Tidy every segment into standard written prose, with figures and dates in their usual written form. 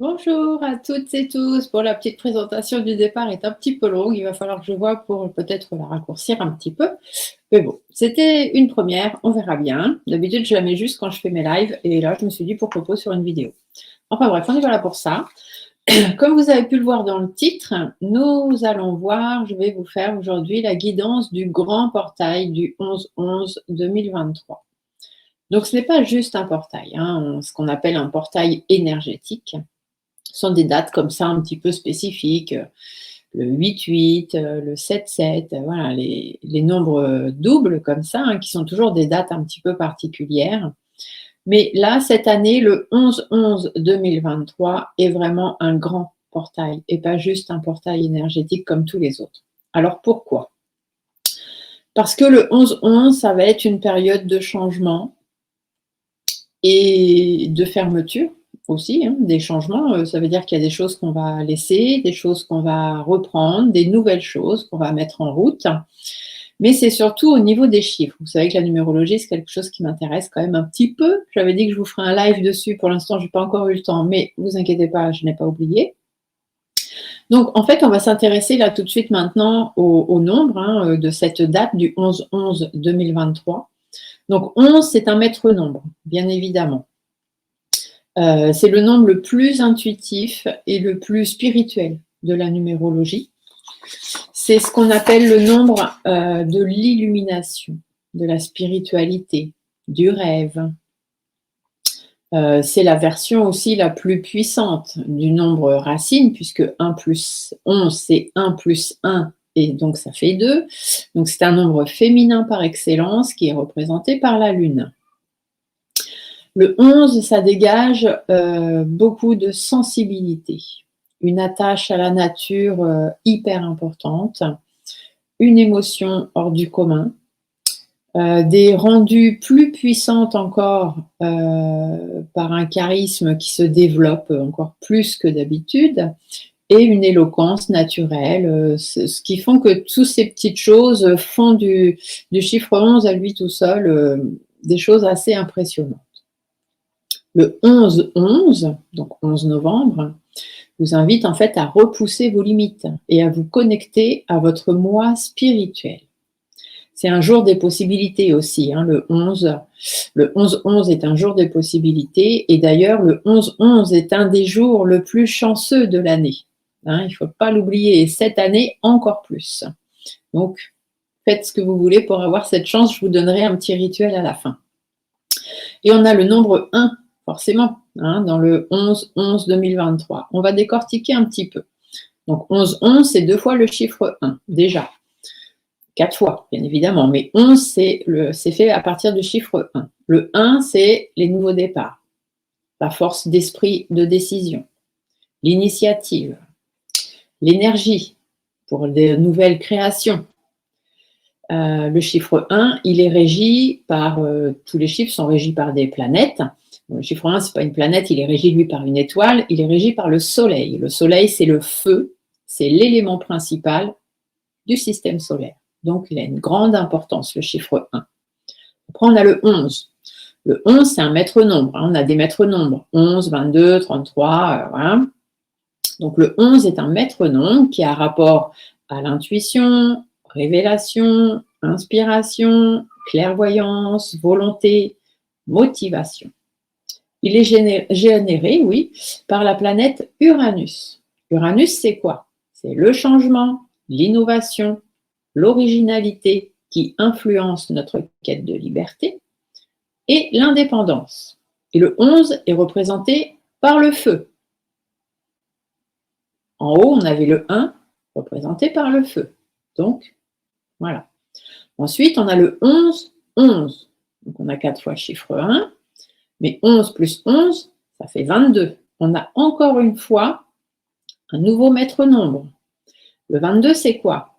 Bonjour à toutes et tous. Pour la petite présentation du départ est un petit peu longue. Il va falloir que je vois pour peut-être la raccourcir un petit peu. Mais bon, c'était une première. On verra bien. D'habitude, je la mets juste quand je fais mes lives. Et là, je me suis dit pourquoi pas sur une vidéo. Enfin bref, on est voilà pour ça. Comme vous avez pu le voir dans le titre, nous allons voir, je vais vous faire aujourd'hui la guidance du grand portail du 11-11-2023. Donc, ce n'est pas juste un portail, hein, ce qu'on appelle un portail énergétique. Ce sont des dates comme ça un petit peu spécifiques, le 8-8, le 7-7, voilà, les nombres doubles comme ça, hein, qui sont toujours des dates un petit peu particulières. Mais là, cette année, le 11-11-2023 est vraiment un grand portail et pas juste un portail énergétique comme tous les autres. Alors pourquoi? Parce que le 11-11, ça va être une période de changement et de fermeture aussi, hein, des changements. Ça veut dire qu'il y a des choses qu'on va laisser, des choses qu'on va reprendre, des nouvelles choses qu'on va mettre en route. Mais c'est surtout au niveau des chiffres. Vous savez que la numérologie, c'est quelque chose qui m'intéresse quand même un petit peu. J'avais dit que je vous ferais un live dessus. Pour l'instant, je n'ai pas encore eu le temps, mais ne vous inquiétez pas, je n'ai pas oublié. Donc, en fait, on va s'intéresser là tout de suite maintenant au nombre, hein, de cette date du 11-11-2023. Donc, 11, c'est un maître nombre, bien évidemment. C'est le nombre le plus intuitif et le plus spirituel de la numérologie. C'est ce qu'on appelle le nombre de l'illumination, de la spiritualité, du rêve. C'est la version aussi la plus puissante du nombre racine, puisque 1 plus 11, c'est 1 plus 1, et donc ça fait 2. Donc c'est un nombre féminin par excellence qui est représenté par la Lune. Le 11, ça dégage beaucoup de sensibilité, une attache à la nature hyper importante, une émotion hors du commun, des rendus plus puissantes encore par un charisme qui se développe encore plus que d'habitude, et une éloquence naturelle, ce qui font que toutes ces petites choses font du chiffre 11 à lui tout seul des choses assez impressionnantes. Le 11-11, donc 11 novembre, vous invite en fait à repousser vos limites et à vous connecter à votre moi spirituel. C'est un jour des possibilités aussi, hein, le 11. Le 11-11 est un jour des possibilités et d'ailleurs le 11-11 est un des jours le plus chanceux de l'année. Hein, il ne faut pas l'oublier et cette année encore plus. Donc faites ce que vous voulez pour avoir cette chance, je vous donnerai un petit rituel à la fin. Et on a le nombre 1, forcément, hein, dans le 11-11-2023. On va décortiquer un petit peu. Donc 11-11, c'est 2 fois le chiffre 1, déjà. 4 fois, bien évidemment, mais 11, c'est fait à partir du chiffre 1. Le 1, c'est les nouveaux départs, la force d'esprit de décision, l'initiative, l'énergie pour des nouvelles créations. Le chiffre 1, il est régi par, tous les chiffres sont régis par des planètes. Le chiffre 1, ce n'est pas une planète, il est régi, lui, par une étoile. Il est régi par le Soleil. Le Soleil, c'est le feu, c'est l'élément principal du système solaire. Donc, il a une grande importance, le chiffre 1. Après, on a le 11. Le 11, c'est un maître nombre. On a des maîtres nombres. 11, 22, 33, voilà. Donc, le 11 est un maître nombre qui a rapport à l'intuition, révélation, inspiration, clairvoyance, volonté, motivation. Il est généré, oui, par la planète Uranus. Uranus, c'est quoi? C'est le changement, l'innovation, l'originalité qui influence notre quête de liberté et l'indépendance. Et le 11 est représenté par le feu. En haut, on avait le 1 représenté par le feu. Donc, voilà. Ensuite, on a le 11, 11. Donc, on a 4 fois le chiffre 1. Mais 11 plus 11, ça fait 22. On a encore une fois un nouveau maître nombre. Le 22, c'est quoi?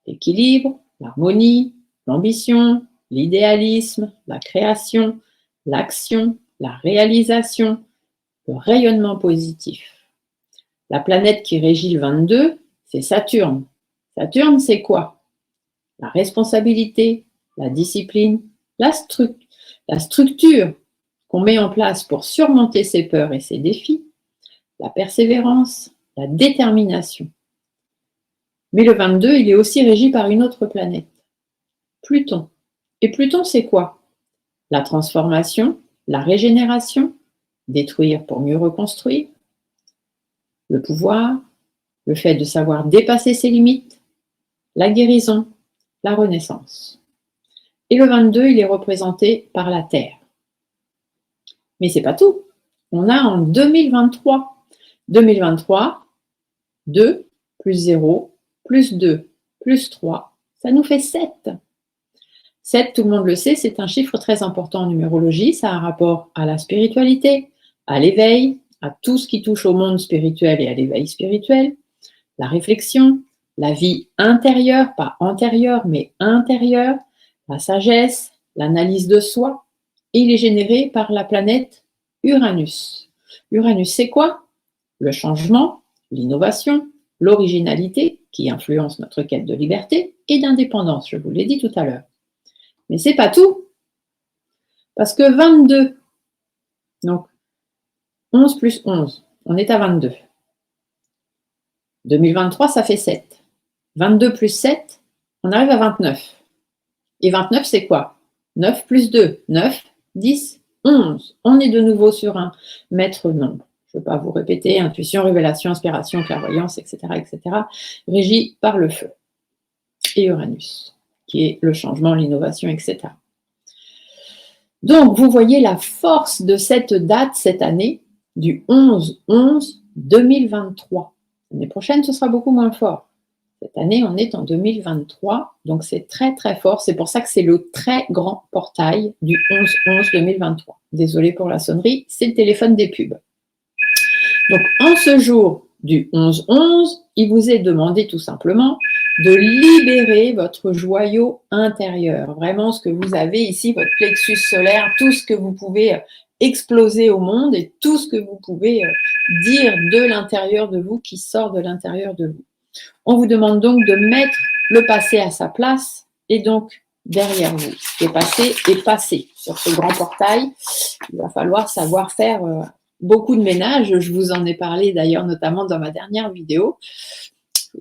L'équilibre, l'harmonie, l'ambition, l'idéalisme, la création, l'action, la réalisation, le rayonnement positif. La planète qui régit le 22, c'est Saturne. Saturne, c'est quoi? La responsabilité, la discipline, la structure qu'on met en place pour surmonter ses peurs et ses défis, la persévérance, la détermination. Mais le 22, il est aussi régi par une autre planète, Pluton. Et Pluton, c'est quoi? La transformation, la régénération, détruire pour mieux reconstruire, le pouvoir, le fait de savoir dépasser ses limites, la guérison, la renaissance. Et le 22, il est représenté par la Terre. Mais c'est pas tout. On a en 2023, 2 plus 0, plus 2, plus 3, ça nous fait 7. 7, tout le monde le sait, c'est un chiffre très important en numérologie. Ça a un rapport à la spiritualité, à l'éveil, à tout ce qui touche au monde spirituel et à l'éveil spirituel, la réflexion, la vie intérieure, pas antérieure, mais intérieure, la sagesse, l'analyse de soi. Et il est généré par la planète Uranus. Uranus, c'est quoi? Le changement, l'innovation, l'originalité qui influence notre quête de liberté et d'indépendance, je vous l'ai dit tout à l'heure. Mais c'est pas tout, parce que 22, donc 11 plus 11, on est à 22. 2023, ça fait 7. 22 plus 7, on arrive à 29. Et 29, c'est quoi? 9 plus 2, 9, 10, 11. On est de nouveau sur un maître nombre. Je ne vais pas vous répéter, intuition, révélation, inspiration, clairvoyance, etc., régi par le feu. Et Uranus, qui est le changement, l'innovation, etc. Donc, vous voyez la force de cette date, cette année, du 11-11-2023. L'année prochaine, ce sera beaucoup moins fort. Cette année, on est en 2023, donc c'est très très fort. C'est pour ça que c'est le très grand portail du 11-11-2023. Désolée pour la sonnerie, c'est le téléphone des pubs. Donc, en ce jour du 11-11, il vous est demandé tout simplement de libérer votre joyau intérieur. Vraiment, ce que vous avez ici, votre plexus solaire, tout ce que vous pouvez exploser au monde et tout ce que vous pouvez dire de l'intérieur de vous, qui sort de l'intérieur de vous. On vous demande donc de mettre le passé à sa place et donc derrière vous. Ce qui est passé est passé. Sur ce grand portail, il va falloir savoir faire beaucoup de ménage. Je vous en ai parlé d'ailleurs notamment dans ma dernière vidéo.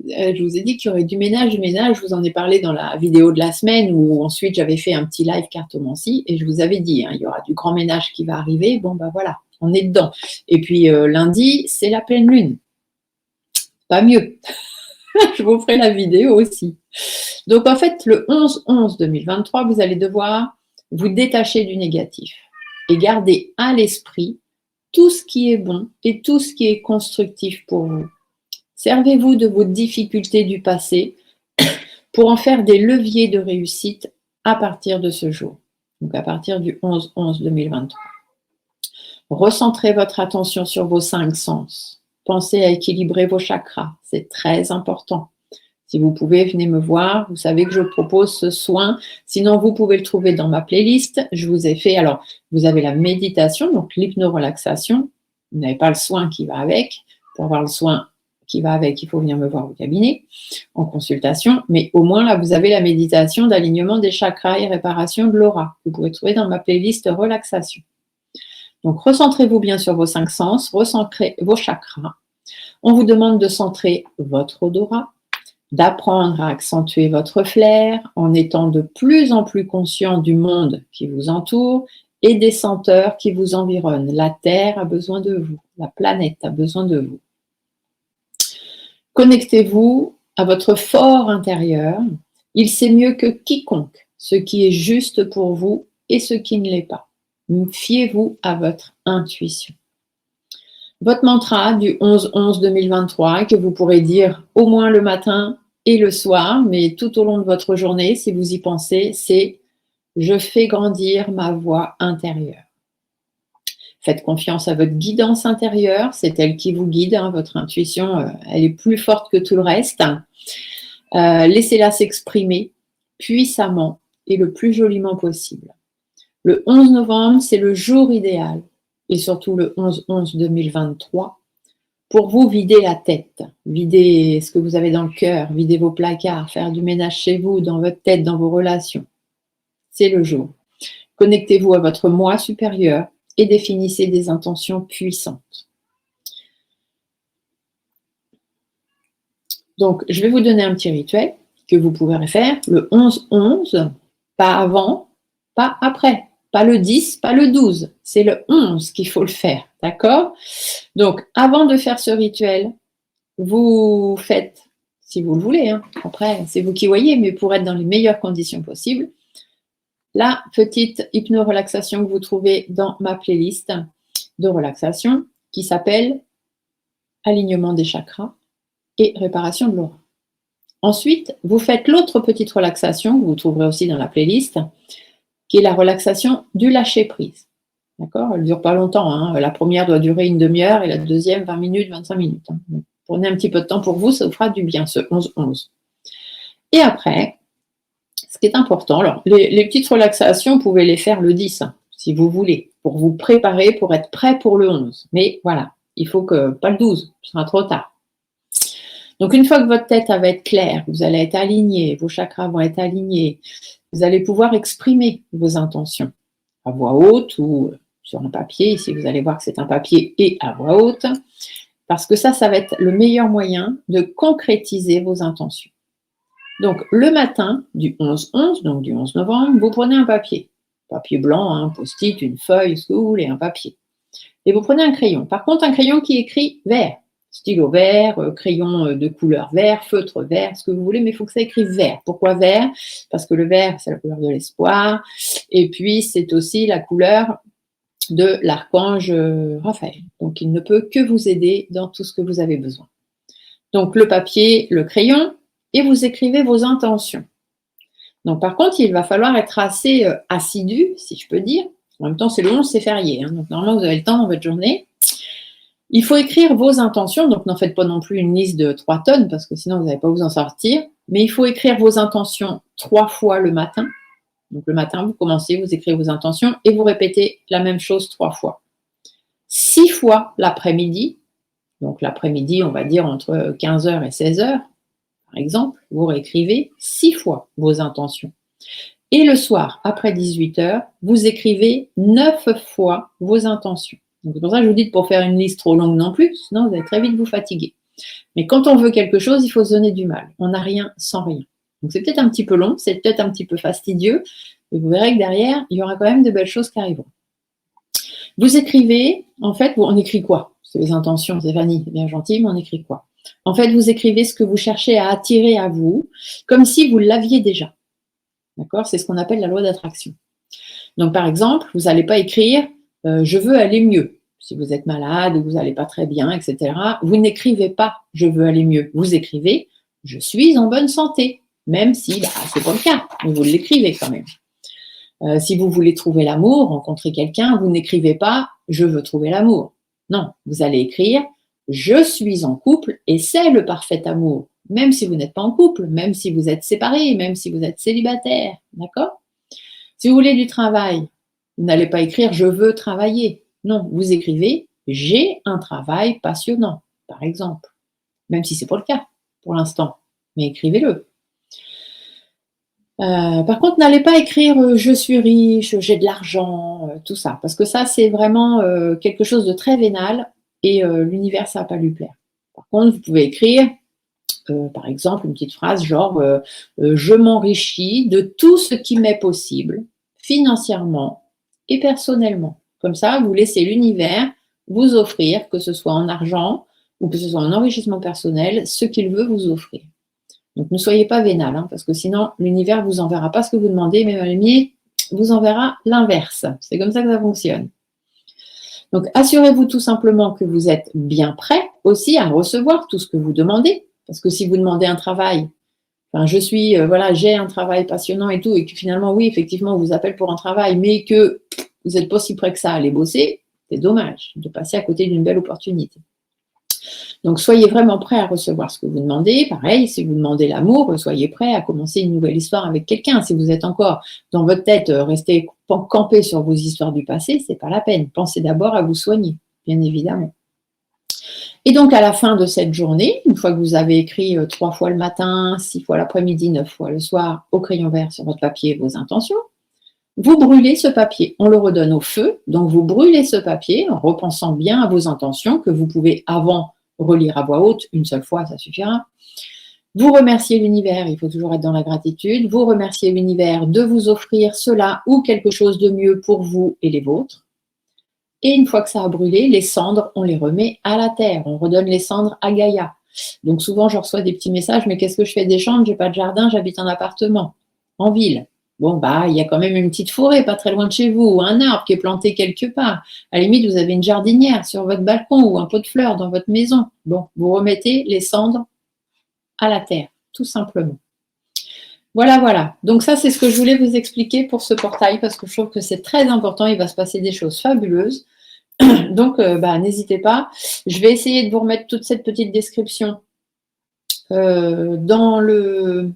Je vous ai dit qu'il y aurait du ménage. Je vous en ai parlé dans la vidéo de la semaine où ensuite j'avais fait un petit live cartomancie et je vous avais dit, il y aura du grand ménage qui va arriver. Bon, ben voilà, on est dedans. Et puis lundi, c'est la pleine lune. Pas mieux. Je vous ferai la vidéo aussi. Donc en fait, le 11-11-2023, vous allez devoir vous détacher du négatif et garder à l'esprit tout ce qui est bon et tout ce qui est constructif pour vous. Servez-vous de vos difficultés du passé pour en faire des leviers de réussite à partir de ce jour, donc à partir du 11-11-2023. Recentrez votre attention sur vos 5 sens. Pensez à équilibrer vos chakras, c'est très important. Si vous pouvez, venez me voir. Vous savez que je propose ce soin. Sinon, vous pouvez le trouver dans ma playlist. Je vous ai fait, alors, vous avez la méditation, donc l'hypnorelaxation. Vous n'avez pas le soin qui va avec. Pour avoir le soin qui va avec, il faut venir me voir au cabinet en consultation. Mais au moins, là, vous avez la méditation d'alignement des chakras et réparation de l'aura. Vous pouvez trouver dans ma playlist relaxation. Donc, recentrez-vous bien sur vos 5 sens, recentrez vos chakras. On vous demande de centrer votre odorat, d'apprendre à accentuer votre flair en étant de plus en plus conscient du monde qui vous entoure et des senteurs qui vous environnent. La Terre a besoin de vous, la planète a besoin de vous. Connectez-vous à votre fort intérieur. Il sait mieux que quiconque ce qui est juste pour vous et ce qui ne l'est pas. Fiez-vous à votre intuition. Votre mantra du 11-11-2023 que vous pourrez dire au moins le matin et le soir, mais tout au long de votre journée, si vous y pensez, c'est « Je fais grandir ma voix intérieure ». Faites confiance à votre guidance intérieure, c'est elle qui vous guide, hein, votre intuition, elle est plus forte que tout le reste. Laissez-la s'exprimer puissamment et le plus joliment possible. Le 11 novembre, c'est le jour idéal, et surtout le 11-11-2023, pour vous vider la tête, vider ce que vous avez dans le cœur, vider vos placards, faire du ménage chez vous, dans votre tête, dans vos relations. C'est le jour. Connectez-vous à votre moi supérieur et définissez des intentions puissantes. Donc, je vais vous donner un petit rituel que vous pourrez faire le 11-11, pas avant, pas après. Pas le 10, pas le 12, c'est le 11 qu'il faut le faire, d'accord? Donc, avant de faire ce rituel, vous faites, si vous le voulez, hein, après, c'est vous qui voyez, mais pour être dans les meilleures conditions possibles, la petite hypno-relaxation que vous trouvez dans ma playlist de relaxation qui s'appelle Alignement des chakras et réparation de l'aura. Ensuite, vous faites l'autre petite relaxation que vous trouverez aussi dans la playlist, qui est la relaxation du lâcher-prise. D'accord? Elle ne dure pas longtemps. Hein. La première doit durer une demi-heure et la deuxième 20 minutes, 25 minutes. Hein. Donc, prenez un petit peu de temps pour vous, ça vous fera du bien, ce 11-11. Et après, ce qui est important, alors, les petites relaxations, vous pouvez les faire le 10, hein, si vous voulez, pour vous préparer, pour être prêt pour le 11. Mais voilà, il faut que, pas le 12, ce sera trop tard. Donc, une fois que votre tête va être claire, vous allez être aligné, vos chakras vont être alignés, vous allez pouvoir exprimer vos intentions à voix haute ou sur un papier. Ici, vous allez voir que c'est un papier et à voix haute, parce que ça va être le meilleur moyen de concrétiser vos intentions. Donc, le matin du 11-11, donc du 11 novembre, vous prenez un papier blanc, un post-it, une feuille, ce que vous voulez, un papier. Et vous prenez un crayon. Par contre, un crayon qui écrit vert. Stylo vert, crayon de couleur vert, feutre vert, ce que vous voulez, mais il faut que ça écrive vert. Pourquoi vert? Parce que le vert, c'est la couleur de l'espoir, et puis c'est aussi la couleur de l'archange Raphaël. Donc, il ne peut que vous aider dans tout ce que vous avez besoin. Donc, le papier, le crayon, et vous écrivez vos intentions. Donc, par contre, il va falloir être assez assidu, si je peux dire. En même temps, c'est le 11, c'est férié, hein, donc normalement, vous avez le temps dans votre journée. Il faut écrire vos intentions, donc n'en faites pas non plus une liste de 3 tonnes, parce que sinon vous n'allez pas vous en sortir, mais il faut écrire vos intentions 3 fois le matin. Donc le matin, vous commencez, vous écrivez vos intentions, et vous répétez la même chose 3 fois. 6 fois l'après-midi, donc l'après-midi, on va dire entre 15h et 16h, par exemple, vous réécrivez 6 fois vos intentions. Et le soir, après 18h, vous écrivez 9 fois vos intentions. Donc, c'est pour ça que je vous dis pour faire une liste trop longue non plus, sinon vous allez très vite vous fatiguer. Mais quand on veut quelque chose, il faut se donner du mal. On n'a rien sans rien. Donc c'est peut-être un petit peu long, c'est peut-être un petit peu fastidieux, mais vous verrez que derrière, il y aura quand même de belles choses qui arriveront. Vous écrivez, en fait, on écrit quoi? C'est les intentions, Stéphanie, c'est bien gentil, mais on écrit quoi? En fait, vous écrivez ce que vous cherchez à attirer à vous, comme si vous l'aviez déjà. D'accord? C'est ce qu'on appelle la loi d'attraction. Donc, par exemple, vous n'allez pas écrire « je veux aller mieux ». Si vous êtes malade ou vous n'allez pas très bien, etc., vous n'écrivez pas « je veux aller mieux ». Vous écrivez « je suis en bonne santé », même si ce n'est pas le cas, mais vous l'écrivez quand même. Si vous voulez trouver l'amour, rencontrer quelqu'un, vous n'écrivez pas « je veux trouver l'amour ». Non, vous allez écrire « je suis en couple et c'est le parfait amour », même si vous n'êtes pas en couple, même si vous êtes séparés, même si vous êtes célibataire, d'accord? Si vous voulez du travail, vous n'allez pas écrire « je veux travailler ». Non, vous écrivez « j'ai un travail passionnant », par exemple, même si ce n'est pas le cas pour l'instant, mais écrivez-le. Par contre, n'allez pas écrire je suis riche, j'ai de l'argent, tout ça, parce que ça, c'est vraiment quelque chose de très vénal et l'univers, ça ne va pas lui plaire. Par contre, vous pouvez écrire, par exemple, une petite phrase genre je m'enrichis de tout ce qui m'est possible, financièrement et personnellement. Comme ça, vous laissez l'univers vous offrir, que ce soit en argent ou que ce soit en enrichissement personnel, ce qu'il veut vous offrir. Donc, ne soyez pas vénal, hein, parce que sinon, l'univers ne vous enverra pas ce que vous demandez, mais même vous enverra l'inverse. C'est comme ça que ça fonctionne. Donc, assurez-vous tout simplement que vous êtes bien prêt aussi à recevoir tout ce que vous demandez. Parce que si vous demandez un travail, enfin, j'ai un travail passionnant et tout, et que finalement, oui, effectivement, on vous appelle pour un travail, mais que vous n'êtes pas si près que ça à aller bosser, c'est dommage de passer à côté d'une belle opportunité. Donc, soyez vraiment prêt à recevoir ce que vous demandez. Pareil, si vous demandez l'amour, soyez prêt à commencer une nouvelle histoire avec quelqu'un. Si vous êtes encore dans votre tête, restez campé sur vos histoires du passé, ce n'est pas la peine. Pensez d'abord à vous soigner, bien évidemment. Et donc, à la fin de cette journée, une fois que vous avez écrit 3 fois le matin, 6 fois l'après-midi, 9 fois le soir, au crayon vert sur votre papier vos intentions, vous brûlez ce papier. On le redonne au feu. Donc, vous brûlez ce papier en repensant bien à vos intentions que vous pouvez avant relire à voix haute, une seule fois, ça suffira. Vous remerciez l'univers, il faut toujours être dans la gratitude. Vous remerciez l'univers de vous offrir cela ou quelque chose de mieux pour vous et les vôtres. Et une fois que ça a brûlé, les cendres, on les remet à la terre. On redonne les cendres à Gaïa. Donc souvent, je reçois des petits messages, mais qu'est-ce que je fais des champs? J'ai pas de jardin, j'habite en appartement, en ville. Bon, il y a quand même une petite forêt pas très loin de chez vous, ou un arbre qui est planté quelque part. À la limite, vous avez une jardinière sur votre balcon ou un pot de fleurs dans votre maison. Bon, vous remettez les cendres à la terre, tout simplement. Voilà. Donc ça, c'est ce que je voulais vous expliquer pour ce portail, parce que je trouve que c'est très important. Il va se passer des choses fabuleuses. Donc, n'hésitez pas. Je vais essayer de vous remettre toute cette petite description dans le,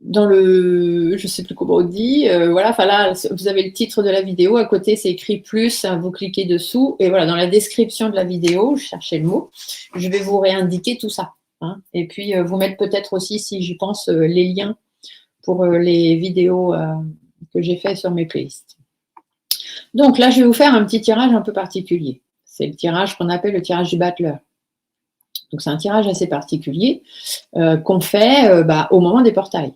je ne sais plus comment on dit, là, vous avez le titre de la vidéo, à côté c'est écrit plus, vous cliquez dessous, et voilà, dans la description de la vidéo, je cherchais le mot, je vais vous réindiquer tout ça, hein, et puis vous mettre peut-être aussi, si j'y pense, les liens pour les vidéos que j'ai fait sur mes playlists. Donc là, je vais vous faire un petit tirage un peu particulier, c'est le tirage qu'on appelle le tirage du battleur. Donc c'est un tirage assez particulier qu'on fait au moment des portails.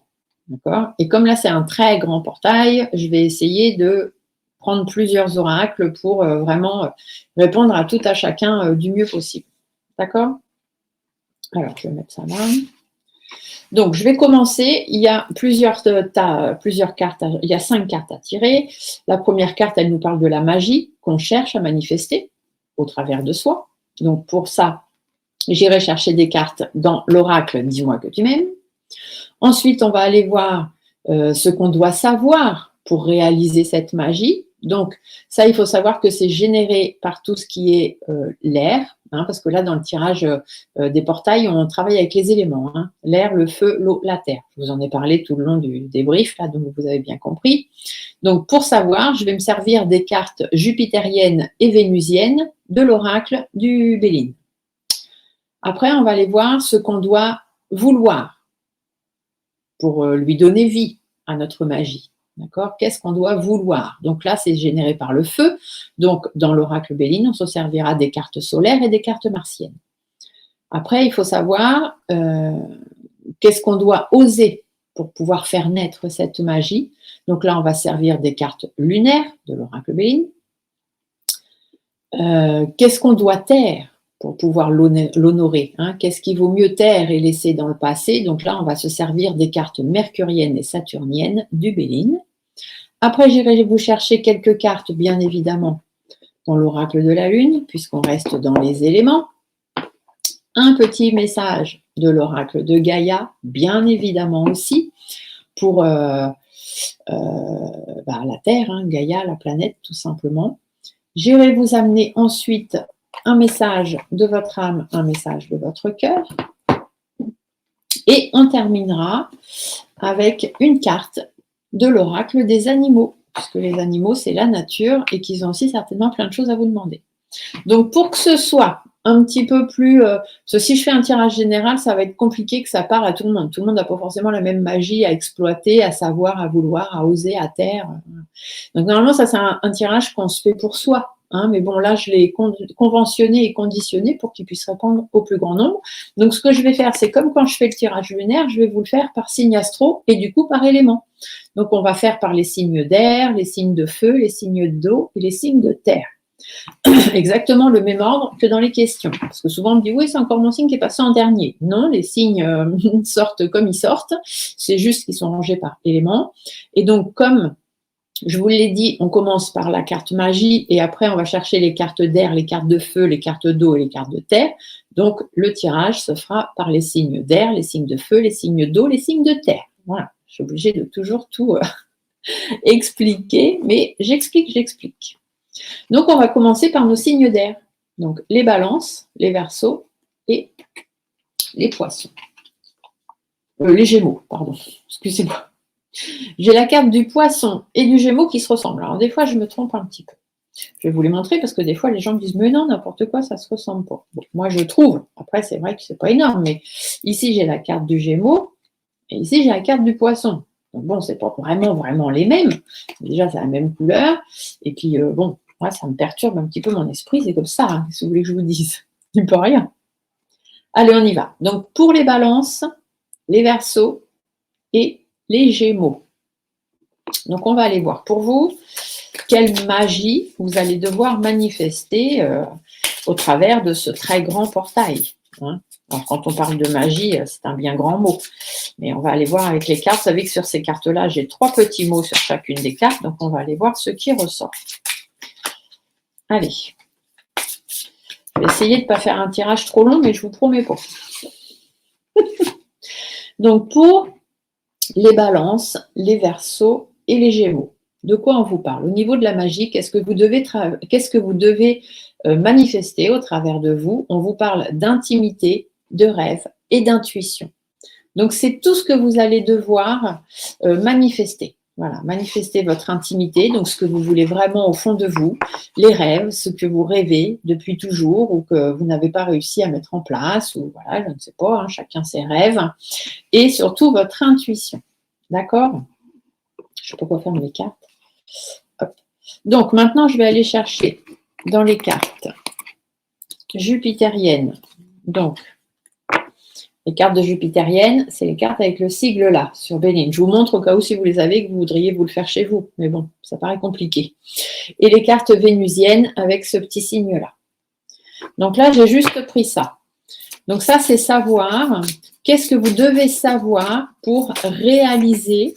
D'accord? Et comme là, c'est un très grand portail, je vais essayer de prendre plusieurs oracles pour vraiment répondre à tout à chacun du mieux possible. D'accord? Alors, je vais mettre ça là. Donc, je vais commencer. Il y a plusieurs cartes. Il y a 5 cartes à tirer. La première carte, elle nous parle de la magie qu'on cherche à manifester au travers de soi. Donc, pour ça, j'irai chercher des cartes dans l'oracle « Dis-moi que tu m'aimes ». Ensuite, on va aller voir ce qu'on doit savoir pour réaliser cette magie. Donc, ça, il faut savoir que c'est généré par tout ce qui est l'air, hein, parce que là, dans le tirage des portails, on travaille avec les éléments, hein, l'air, le feu, l'eau, la terre. Je vous en ai parlé tout le long du débrief, là, donc vous avez bien compris. Donc, pour savoir, je vais me servir des cartes jupitériennes et vénusiennes de l'oracle du Béline. Après, on va aller voir ce qu'on doit vouloir pour lui donner vie à notre magie. D'accord? Qu'est-ce qu'on doit vouloir? Donc là, c'est généré par le feu. Donc, dans l'oracle Béline, on se servira des cartes solaires et des cartes martiennes. Après, il faut savoir qu'est-ce qu'on doit oser pour pouvoir faire naître cette magie. Donc là, on va servir des cartes lunaires de l'oracle Béline. Qu'est-ce qu'on doit taire pour pouvoir l'honorer, hein? Qu'est-ce qui vaut mieux taire et laisser dans le passé? Donc là, on va se servir des cartes mercuriennes et saturniennes du Béline. Après, j'irai vous chercher quelques cartes, bien évidemment, dans l'oracle de la Lune, puisqu'on reste dans les éléments. Un petit message de l'oracle de Gaïa, bien évidemment aussi, pour la Terre, hein, Gaïa, la planète, tout simplement. J'irai vous amener ensuite un message de votre âme, un message de votre cœur. Et on terminera avec une carte de l'oracle des animaux, puisque les animaux, c'est la nature et qu'ils ont aussi certainement plein de choses à vous demander. Donc, pour que ce soit un petit peu plus... parce que si je fais un tirage général, ça va être compliqué que ça parle à tout le monde. Tout le monde n'a pas forcément la même magie à exploiter, à savoir, à vouloir, à oser, à taire. Donc, normalement, ça, c'est un tirage qu'on se fait pour soi. Hein, mais bon, là, je l'ai conventionné et conditionné pour qu'il puisse répondre au plus grand nombre. Donc, ce que je vais faire, c'est comme quand je fais le tirage lunaire, je vais vous le faire par signe astro et du coup par élément. Donc, on va faire par les signes d'air, les signes de feu, les signes d'eau et les signes de terre. Exactement le même ordre que dans les questions. Parce que souvent on me dit, oui, c'est encore mon signe qui est passé en dernier. Non, les signes sortent comme ils sortent. C'est juste qu'ils sont rangés par éléments. Et donc, comme je vous l'ai dit, on commence par la carte magie et après on va chercher les cartes d'air, les cartes de feu, les cartes d'eau et les cartes de terre. Donc, le tirage se fera par les signes d'air, les signes de feu, les signes d'eau, les signes de terre. Voilà. Je suis obligée de toujours tout expliquer, mais j'explique. Donc, on va commencer par nos signes d'air. Donc, les balances, les verseaux et les poissons. Les gémeaux, pardon. Excusez-moi. J'ai la carte du poisson et du gémeaux qui se ressemblent. Alors, des fois, je me trompe un petit peu. Je vais vous les montrer parce que des fois, les gens me disent « Mais non, n'importe quoi, ça ne se ressemble pas. » Bon, moi, je trouve. Après, c'est vrai que ce n'est pas énorme, mais ici, j'ai la carte du gémeaux et ici, j'ai la carte du poisson. Donc, bon, ce n'est pas vraiment les mêmes. Déjà, c'est la même couleur. Et puis, bon, moi, ça me perturbe un petit peu mon esprit. C'est comme ça, hein, si vous voulez que je vous dise. Il ne peut rien. Allez, on y va. Donc, pour les balances, les verseaux et les gémeaux. Donc, on va aller voir pour vous quelle magie vous allez devoir manifester au travers de ce très grand portail. Hein. Alors, quand on parle de magie, c'est un bien grand mot. Mais on va aller voir avec les cartes. Vous savez que sur ces cartes-là, j'ai 3 petits mots sur chacune des cartes. Donc, on va aller voir ce qui ressort. Allez. Je vais essayer de ne pas faire un tirage trop long, mais je ne vous promets pas. Donc, pour les balances, les verseaux et les gémeaux, de quoi on vous parle? Au niveau de la magie, qu'est-ce que vous devez manifester au travers de vous? On vous parle d'intimité, de rêve et d'intuition. Donc, c'est tout ce que vous allez devoir manifester. Voilà, manifester votre intimité, donc ce que vous voulez vraiment au fond de vous, les rêves, ce que vous rêvez depuis toujours ou que vous n'avez pas réussi à mettre en place, ou voilà, je ne sais pas, hein, chacun ses rêves, et surtout votre intuition. D'accord? Je ne sais pas quoi faire de mes cartes. Hop. Donc, maintenant, je vais aller chercher dans les cartes jupitériennes. Donc, les cartes de jupitériennes, c'est les cartes avec le sigle là, sur Béline. Je vous montre au cas où si vous les avez, que vous voudriez vous le faire chez vous. Mais bon, ça paraît compliqué. Et les cartes vénusiennes avec ce petit signe là. Donc là, j'ai juste pris ça. Donc ça, c'est savoir. Qu'est-ce que vous devez savoir pour réaliser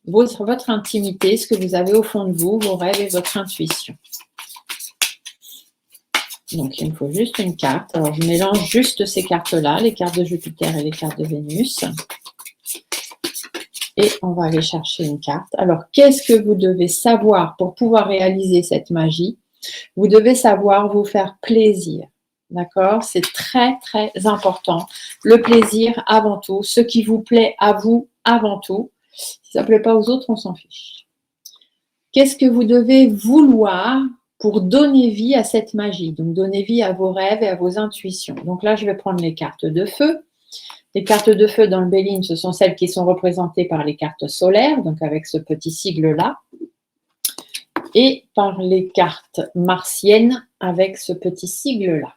votre intimité, ce que vous avez au fond de vous, vos rêves et votre intuition. Donc, il me faut juste une carte. Alors, je mélange juste ces cartes-là, les cartes de Jupiter et les cartes de Vénus. Et on va aller chercher une carte. Alors, qu'est-ce que vous devez savoir pour pouvoir réaliser cette magie? Vous devez savoir vous faire plaisir. D'accord? C'est très, très important. Le plaisir avant tout. Ce qui vous plaît à vous avant tout. Si ça ne plaît pas aux autres, on s'en fiche. Qu'est-ce que vous devez vouloir pour donner vie à cette magie? Donc, donner vie à vos rêves et à vos intuitions. Donc là, je vais prendre les cartes de feu. Les cartes de feu dans le Béline, ce sont celles qui sont représentées par les cartes solaires, donc avec ce petit sigle-là, et par les cartes martiennes avec ce petit sigle-là.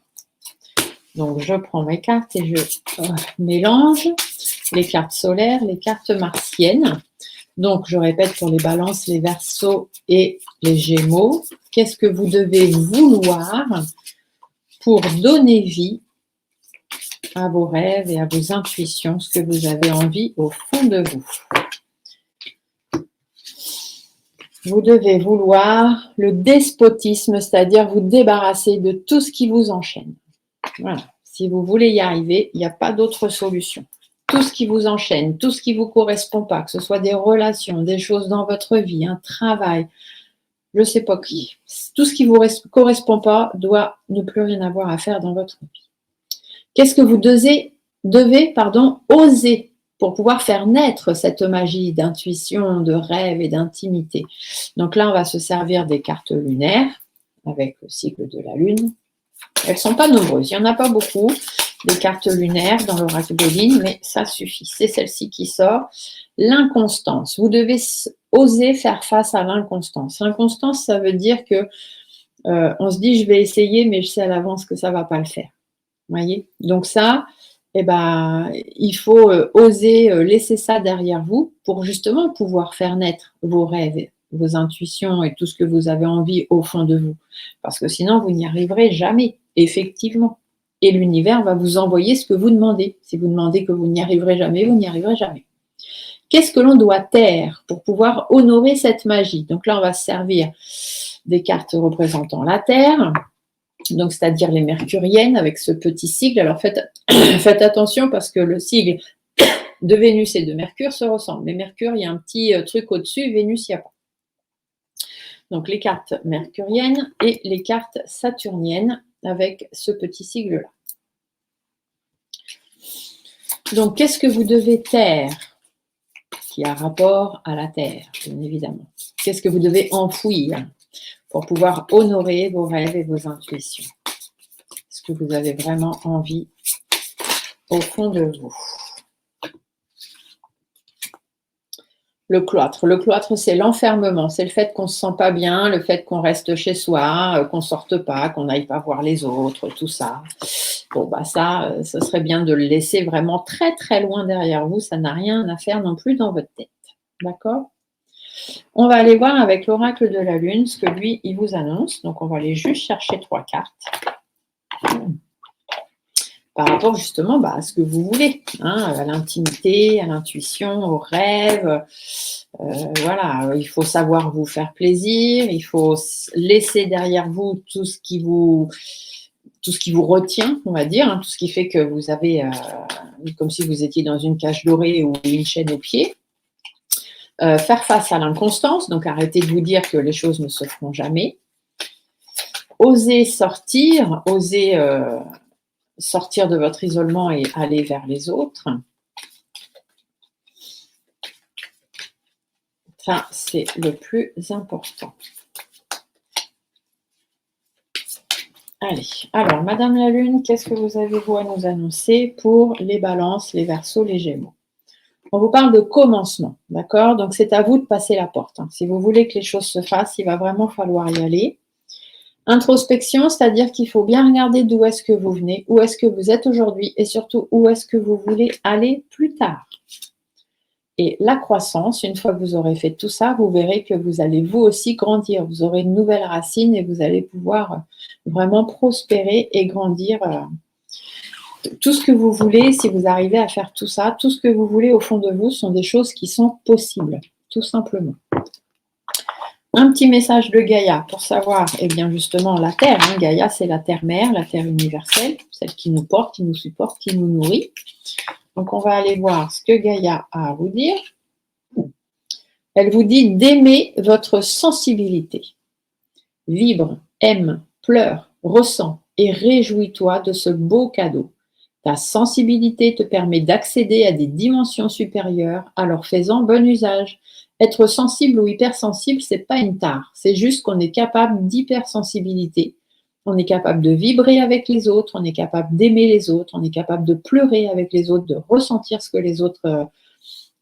Donc, je prends mes cartes et je mélange les cartes solaires, les cartes martiennes. Donc, je répète pour les balances, les verseaux et les gémeaux. Qu'est-ce que vous devez vouloir pour donner vie à vos rêves et à vos intuitions, ce que vous avez envie au fond de vous? Vous devez vouloir le despotisme, c'est-à-dire vous débarrasser de tout ce qui vous enchaîne. Voilà. Si vous voulez y arriver, il n'y a pas d'autre solution. Tout ce qui vous enchaîne, tout ce qui ne vous correspond pas, que ce soit des relations, des choses dans votre vie, un travail, je ne sais pas qui. Tout ce qui ne vous correspond pas doit ne plus rien avoir à faire dans votre vie. Qu'est-ce que vous devez oser pour pouvoir faire naître cette magie d'intuition, de rêve et d'intimité? Donc là, on va se servir des cartes lunaires avec le cycle de la Lune. Elles ne sont pas nombreuses, il n'y en a pas beaucoup, des cartes lunaires dans l'oracle Béline, mais ça suffit. C'est celle-ci qui sort. L'inconstance. Vous devez oser faire face à l'inconstance. L'inconstance, ça veut dire que on se dit, je vais essayer, mais je sais à l'avance que ça ne va pas le faire. Voyez. Donc ça, eh ben, il faut oser laisser ça derrière vous pour justement pouvoir faire naître vos rêves, vos intuitions et tout ce que vous avez envie au fond de vous. Parce que sinon, vous n'y arriverez jamais, effectivement. Et l'univers va vous envoyer ce que vous demandez. Si vous demandez que vous n'y arriverez jamais, vous n'y arriverez jamais. Qu'est-ce que l'on doit taire pour pouvoir honorer cette magie? Donc là, on va se servir des cartes représentant la Terre, donc c'est-à-dire les mercuriennes avec ce petit sigle. Alors faites attention parce que le sigle de Vénus et de Mercure se ressemblent. Mais Mercure, il y a un petit truc au-dessus, Vénus, il n'y a pas. Donc les cartes mercuriennes et les cartes saturniennes avec ce petit sigle-là. Donc qu'est-ce que vous devez taire qui a rapport à la Terre, bien évidemment? Qu'est-ce que vous devez enfouir pour pouvoir honorer vos rêves et vos intuitions? Est-ce que vous avez vraiment envie au fond de vous? Le cloître. Le cloître, c'est l'enfermement. C'est le fait qu'on ne se sent pas bien, le fait qu'on reste chez soi, qu'on ne sorte pas, qu'on n'aille pas voir les autres, tout ça. Bon, bah ça, ce serait bien de le laisser vraiment très, très loin derrière vous. Ça n'a rien à faire non plus dans votre tête. D'accord? On va aller voir avec l'oracle de la Lune ce que lui, il vous annonce. Donc, on va aller juste chercher 3 cartes. Par rapport justement à ce que vous voulez, hein, à l'intimité, à l'intuition, aux rêves. Voilà, il faut savoir vous faire plaisir, il faut laisser derrière vous tout ce qui vous retient, on va dire, hein, tout ce qui fait que vous avez, comme si vous étiez dans une cage dorée ou une chaîne aux pieds. Faire face à l'inconstance, donc arrêtez de vous dire que les choses ne se feront jamais. Oser sortir, oser sortir de votre isolement et aller vers les autres. Ça, c'est le plus important. Allez, alors, Madame la Lune, qu'est-ce que vous avez-vous à nous annoncer pour les balances, les verseaux, les gémeaux? On vous parle de commencement, d'accord? Donc, c'est à vous de passer la porte. Hein. Si vous voulez que les choses se fassent, il va vraiment falloir y aller. Introspection, c'est-à-dire qu'il faut bien regarder d'où est-ce que vous venez, où est-ce que vous êtes aujourd'hui et surtout où est-ce que vous voulez aller plus tard. Et la croissance, une fois que vous aurez fait tout ça, vous verrez que vous allez vous aussi grandir. Vous aurez de nouvelles racines et vous allez pouvoir vraiment prospérer et grandir. Tout ce que vous voulez, si vous arrivez à faire tout ça, tout ce que vous voulez au fond de vous sont des choses qui sont possibles, tout simplement. Un petit message de Gaïa pour savoir, eh bien justement, la Terre. Hein, Gaïa, c'est la Terre-Mère, la Terre universelle, celle qui nous porte, qui nous supporte, qui nous nourrit. Donc, on va aller voir ce que Gaïa a à vous dire. Elle vous dit d'aimer votre sensibilité. Vibre, aime, pleure, ressens et réjouis-toi de ce beau cadeau. Ta sensibilité te permet d'accéder à des dimensions supérieures, alors fais-en bon usage. Être sensible ou hypersensible, ce n'est pas une tare. C'est juste qu'on est capable d'hypersensibilité. On est capable de vibrer avec les autres, on est capable d'aimer les autres, on est capable de pleurer avec les autres, de ressentir ce que les autres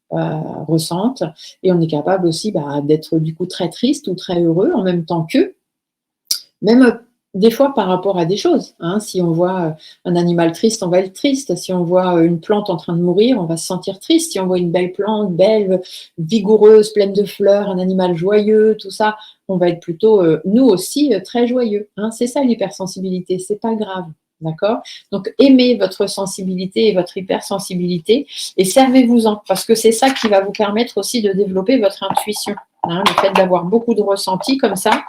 ressentent. Et on est capable aussi d'être du coup très triste ou très heureux en même temps qu'eux. Même des fois par rapport à des choses. Hein. Si on voit un animal triste, on va être triste. Si on voit une plante en train de mourir, on va se sentir triste. Si on voit une belle plante, belle, vigoureuse, pleine de fleurs, un animal joyeux, tout ça, on va être plutôt, nous aussi, très joyeux. Hein. C'est ça l'hypersensibilité, c'est pas grave. D'accord? Donc, aimez votre sensibilité et votre hypersensibilité et servez-vous-en parce que c'est ça qui va vous permettre aussi de développer votre intuition. Hein, le fait d'avoir beaucoup de ressentis comme ça.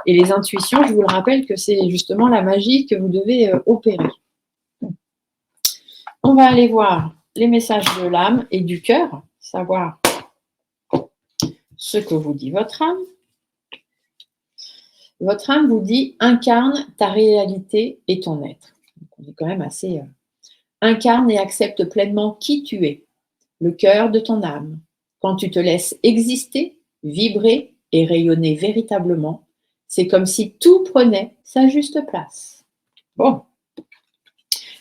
Et les intuitions, je vous le rappelle que c'est justement la magie que vous devez opérer. On va aller voir les messages de l'âme et du cœur, savoir ce que vous dit votre âme. Votre âme vous dit incarne ta réalité et ton être. Donc, on est quand même assez. Incarne et accepte pleinement qui tu es, le cœur de ton âme. Quand tu te laisses exister, vibrer et rayonner véritablement, c'est comme si tout prenait sa juste place. Bon,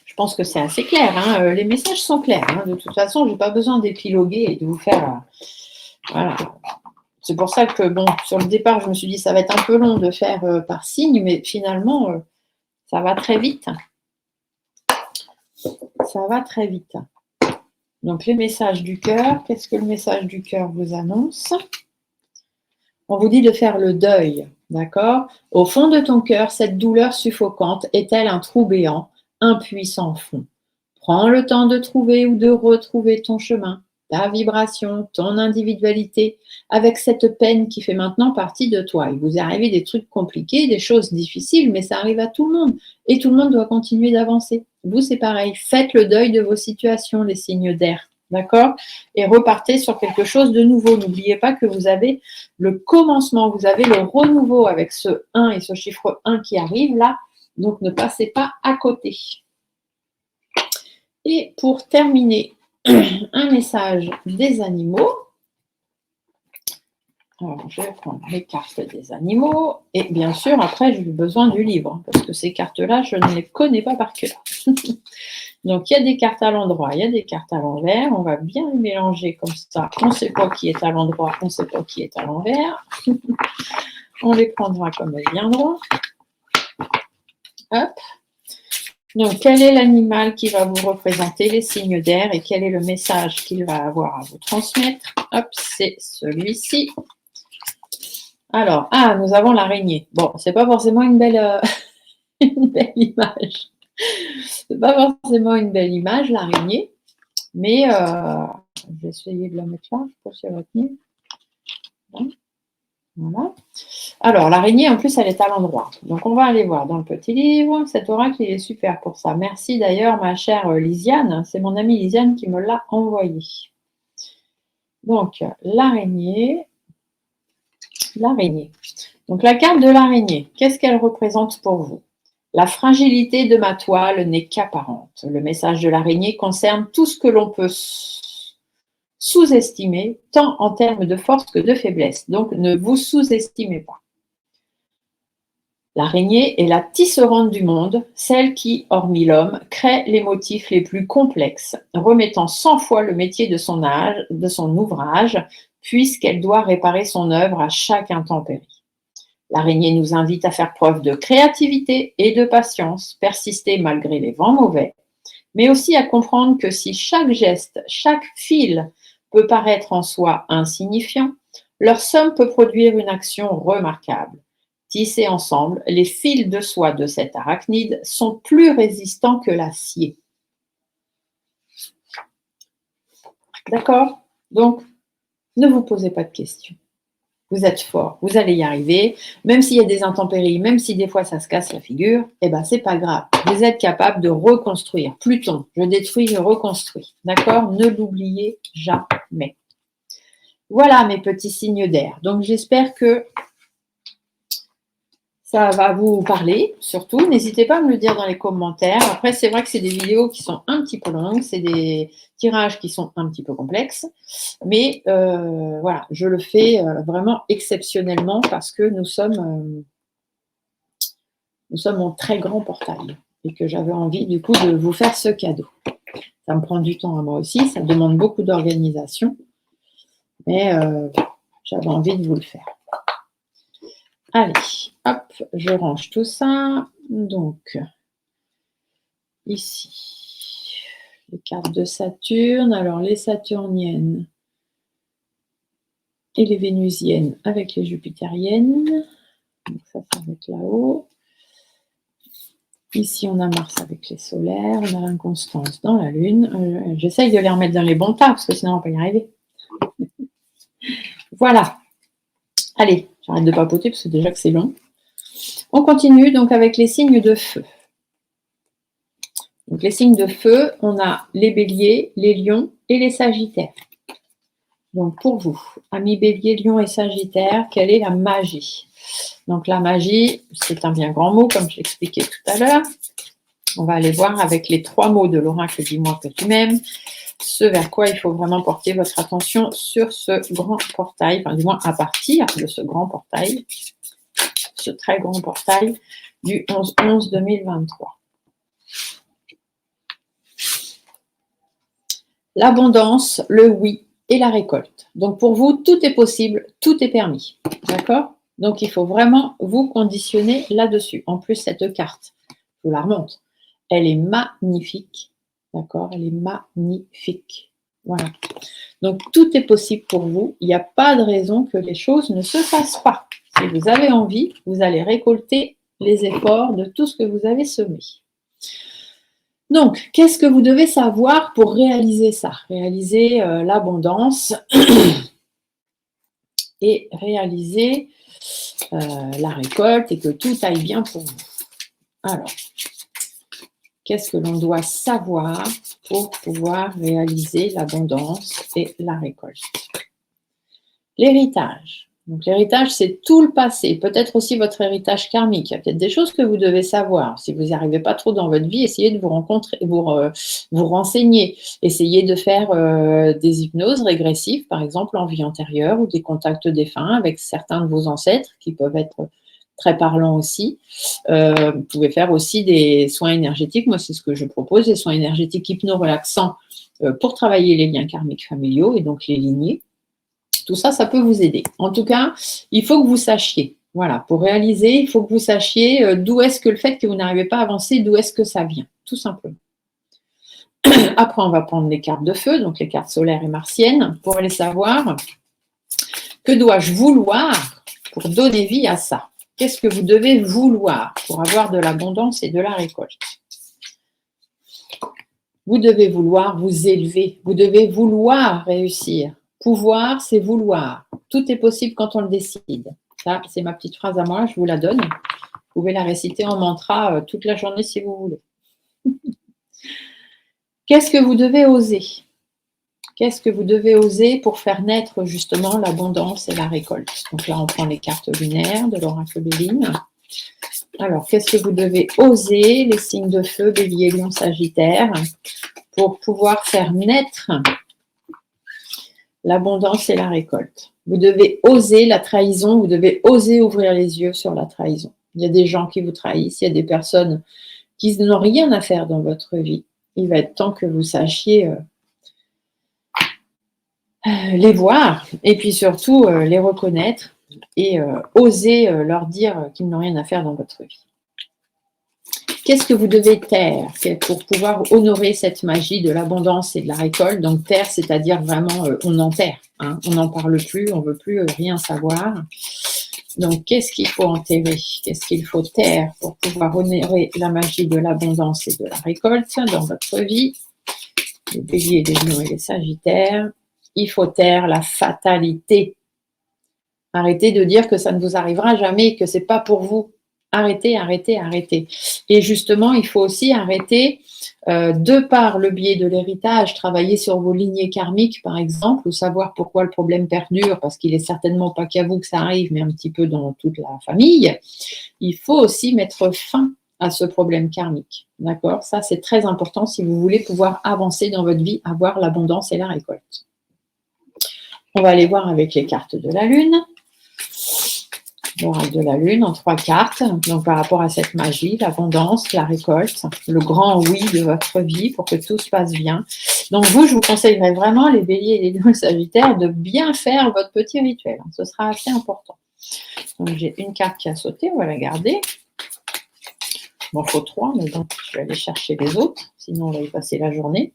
je pense que c'est assez clair. Hein. Les messages sont clairs. Hein. De toute façon, je n'ai pas besoin d'épiloguer et de vous faire. Voilà. C'est pour ça que, bon, sur le départ, je me suis dit ça va être un peu long de faire par signe, mais finalement, ça va très vite. Ça va très vite. Donc, les messages du cœur, qu'est-ce que le message du cœur vous annonce? On vous dit de faire le deuil, d'accord? Au fond de ton cœur, cette douleur suffocante est-elle un trou béant, un puissant fond? Prends le temps de trouver ou de retrouver ton chemin, ta vibration, ton individualité, avec cette peine qui fait maintenant partie de toi. Il vous est arrivé des trucs compliqués, des choses difficiles, mais ça arrive à tout le monde. Et tout le monde doit continuer d'avancer. Vous, c'est pareil. Faites le deuil de vos situations, les signes d'air. D'accord? Et repartez sur quelque chose de nouveau. N'oubliez pas que vous avez le commencement, vous avez le renouveau avec ce 1 et ce chiffre 1 qui arrive là. Donc, ne passez pas à côté. Et pour terminer, un message des animaux. Alors, je vais prendre les cartes des animaux. Et bien sûr, après, j'ai eu besoin du livre, parce que ces cartes-là, je ne les connais pas par cœur. Donc, il y a des cartes à l'endroit, il y a des cartes à l'envers. On va bien les mélanger comme ça. On ne sait pas qui est à l'endroit, on ne sait pas qui est à l'envers. On les prendra comme elles viendront. Hop. Donc, quel est l'animal qui va vous représenter les signes d'air et quel est le message qu'il va avoir à vous transmettre? Hop, c'est celui-ci. Alors, nous avons l'araignée. Bon, c'est pas forcément une belle, une belle image. C'est pas forcément une belle image, l'araignée. Mais je vais essayer de la mettre là. Je sais pas si elle va tenir. Voilà. Alors, l'araignée, en plus, elle est à l'endroit. Donc, on va aller voir dans le petit livre. Cet oracle, il est super pour ça. Merci d'ailleurs, ma chère Lisiane. C'est mon amie Lisiane qui me l'a envoyé. Donc, l'araignée. L'araignée. Donc, la carte de l'araignée, qu'est-ce qu'elle représente pour vous? La fragilité de ma toile n'est qu'apparente. Le message de l'araignée concerne tout ce que l'on peut sous-estimer, tant en termes de force que de faiblesse. Donc, ne vous sous-estimez pas. L'araignée est la tisserande du monde, celle qui, hormis l'homme, crée les motifs les plus complexes, remettant 100 fois le métier de son ouvrage, puisqu'elle doit réparer son œuvre à chaque intempérie. L'araignée nous invite à faire preuve de créativité et de patience, persister malgré les vents mauvais, mais aussi à comprendre que si chaque geste, chaque fil peut paraître en soi insignifiant, leur somme peut produire une action remarquable. Tissés ensemble, les fils de soie de cet arachnide sont plus résistants que l'acier. D'accord? Donc, ne vous posez pas de questions. Vous êtes fort, vous allez y arriver, même s'il y a des intempéries, même si des fois ça se casse la figure, eh ben c'est pas grave. Vous êtes capable de reconstruire. Pluton, je détruis, je reconstruis. D'accord? Ne l'oubliez jamais. Voilà mes petits signes d'air. Donc j'espère que ça va vous parler, surtout. N'hésitez pas à me le dire dans les commentaires. Après, c'est vrai que c'est des vidéos qui sont un petit peu longues, c'est des tirages qui sont un petit peu complexes. Mais voilà, je le fais vraiment exceptionnellement parce que nous sommes en très grand portail et que j'avais envie du coup de vous faire ce cadeau. Ça me prend du temps à moi aussi, ça demande beaucoup d'organisation, mais j'avais envie de vous le faire. Allez, hop, je range tout ça. Donc, ici, les cartes de Saturne. Alors, les saturniennes et les vénusiennes avec les jupiteriennes. Donc, ça va être là-haut. Ici, on a Mars avec les solaires, on a l'inconstance dans la Lune. J'essaye de les remettre dans les bons tas, parce que sinon, on ne va pas y arriver. Voilà. Allez, j'arrête de papoter, parce que déjà que c'est long. On continue donc avec les signes de feu. Donc, les signes de feu, on a les béliers, les lions et les sagittaires. Donc, pour vous, amis bélier, lion et sagittaire, quelle est la magie? Donc, la magie, c'est un bien grand mot, comme je l'expliquais tout à l'heure. On va aller voir avec les 3 mots de l'oracle « Dis-moi que tu m'aimes », ce vers quoi il faut vraiment porter votre attention sur ce grand portail, enfin du moins à partir de ce grand portail, ce très grand portail du 11-11-2023. L'abondance, le oui et la récolte. Donc pour vous, tout est possible, tout est permis. D'accord? Donc il faut vraiment vous conditionner là-dessus. En plus, cette carte, je vous la remonte, elle est magnifique. D'accord? Elle est magnifique. Voilà. Donc tout est possible pour vous. Il n'y a pas de raison que les choses ne se fassent pas. Si vous avez envie, vous allez récolter les efforts de tout ce que vous avez semé. Donc, qu'est-ce que vous devez savoir pour réaliser ça? Réaliser l'abondance et réaliser la récolte et que tout aille bien pour vous. Alors, qu'est-ce que l'on doit savoir pour pouvoir réaliser l'abondance et la récolte? L'héritage. Donc l'héritage, c'est tout le passé, peut-être aussi votre héritage karmique. Il y a peut-être des choses que vous devez savoir. Si vous n'y arrivez pas trop dans votre vie, essayez de vous renseigner. Essayez de faire des hypnoses régressives, par exemple en vie antérieure, ou des contacts défunts avec certains de vos ancêtres qui peuvent être très parlants aussi. Vous pouvez faire aussi des soins énergétiques. Moi, c'est ce que je propose, des soins énergétiques hypno-relaxants pour travailler les liens karmiques familiaux et donc les lignées. Tout ça, ça peut vous aider. En tout cas, il faut que vous sachiez. Voilà, pour réaliser, il faut que vous sachiez d'où est-ce que le fait que vous n'arrivez pas à avancer, d'où est-ce que ça vient, tout simplement. Après, on va prendre les cartes de feu, donc les cartes solaires et martiennes, pour aller savoir que dois-je vouloir pour donner vie à ça. Qu'est-ce que vous devez vouloir pour avoir de l'abondance et de la récolte? Vous devez vouloir vous élever, vous devez vouloir réussir. Pouvoir, c'est vouloir. Tout est possible quand on le décide. Ça, c'est ma petite phrase à moi, je vous la donne. Vous pouvez la réciter en mantra toute la journée si vous voulez. Qu'est-ce que vous devez oser? Qu'est-ce que vous devez oser pour faire naître justement l'abondance et la récolte? Donc là, on prend les cartes lunaires de l'oracle Béline. Alors, qu'est-ce que vous devez oser, les signes de feu, Bélier, Lion, Sagittaire, pour pouvoir faire naître l'abondance et la récolte? Vous devez oser la trahison, vous devez oser ouvrir les yeux sur la trahison. Il y a des gens qui vous trahissent, il y a des personnes qui n'ont rien à faire dans votre vie. Il va être temps que vous sachiez les voir et puis surtout les reconnaître et oser leur dire qu'ils n'ont rien à faire dans votre vie. Qu'est-ce que vous devez taire pour pouvoir honorer cette magie de l'abondance et de la récolte? Donc taire, c'est-à-dire vraiment on enterre, hein, on n'en parle plus, on ne veut plus rien savoir. Donc qu'est-ce qu'il faut enterrer? Qu'est-ce qu'il faut taire pour pouvoir honorer la magie de l'abondance et de la récolte dans votre vie? Les béliers, les lions et les sagittaires. Il faut taire la fatalité. Arrêtez de dire que ça ne vous arrivera jamais, que ce n'est pas pour vous. Arrêtez, arrêtez, arrêtez. Et justement, il faut aussi arrêter, de par le biais de l'héritage, travailler sur vos lignées karmiques, par exemple, ou savoir pourquoi le problème perdure, parce qu'il n'est certainement pas qu'à vous que ça arrive, mais un petit peu dans toute la famille. Il faut aussi mettre fin à ce problème karmique. D'accord? Ça, c'est très important si vous voulez pouvoir avancer dans votre vie, avoir l'abondance et la récolte. On va aller voir avec les cartes de la Lune. L'oracle de la Lune en 3 cartes, donc par rapport à cette magie, l'abondance, la récolte, le grand oui de votre vie pour que tout se passe bien. Donc vous, je vous conseillerais vraiment, les béliers et les lions sagittaires, de bien faire votre petit rituel. Ce sera assez important. Donc j'ai une carte qui a sauté, on va la garder. Bon, il faut 3, mais donc je vais aller chercher les autres, sinon on va y passer la journée.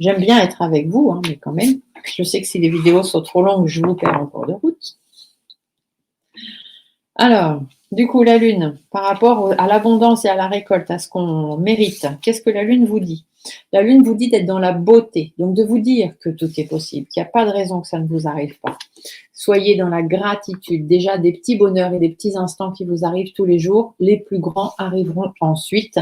J'aime bien être avec vous, hein, mais quand même, je sais que si les vidéos sont trop longues, je vous perds en cours de route. Alors, du coup, la Lune, par rapport à l'abondance et à la récolte, à ce qu'on mérite, qu'est-ce que la Lune vous dit? La Lune vous dit d'être dans la beauté, donc de vous dire que tout est possible, qu'il n'y a pas de raison que ça ne vous arrive pas. Soyez dans la gratitude, déjà des petits bonheurs et des petits instants qui vous arrivent tous les jours, les plus grands arriveront ensuite.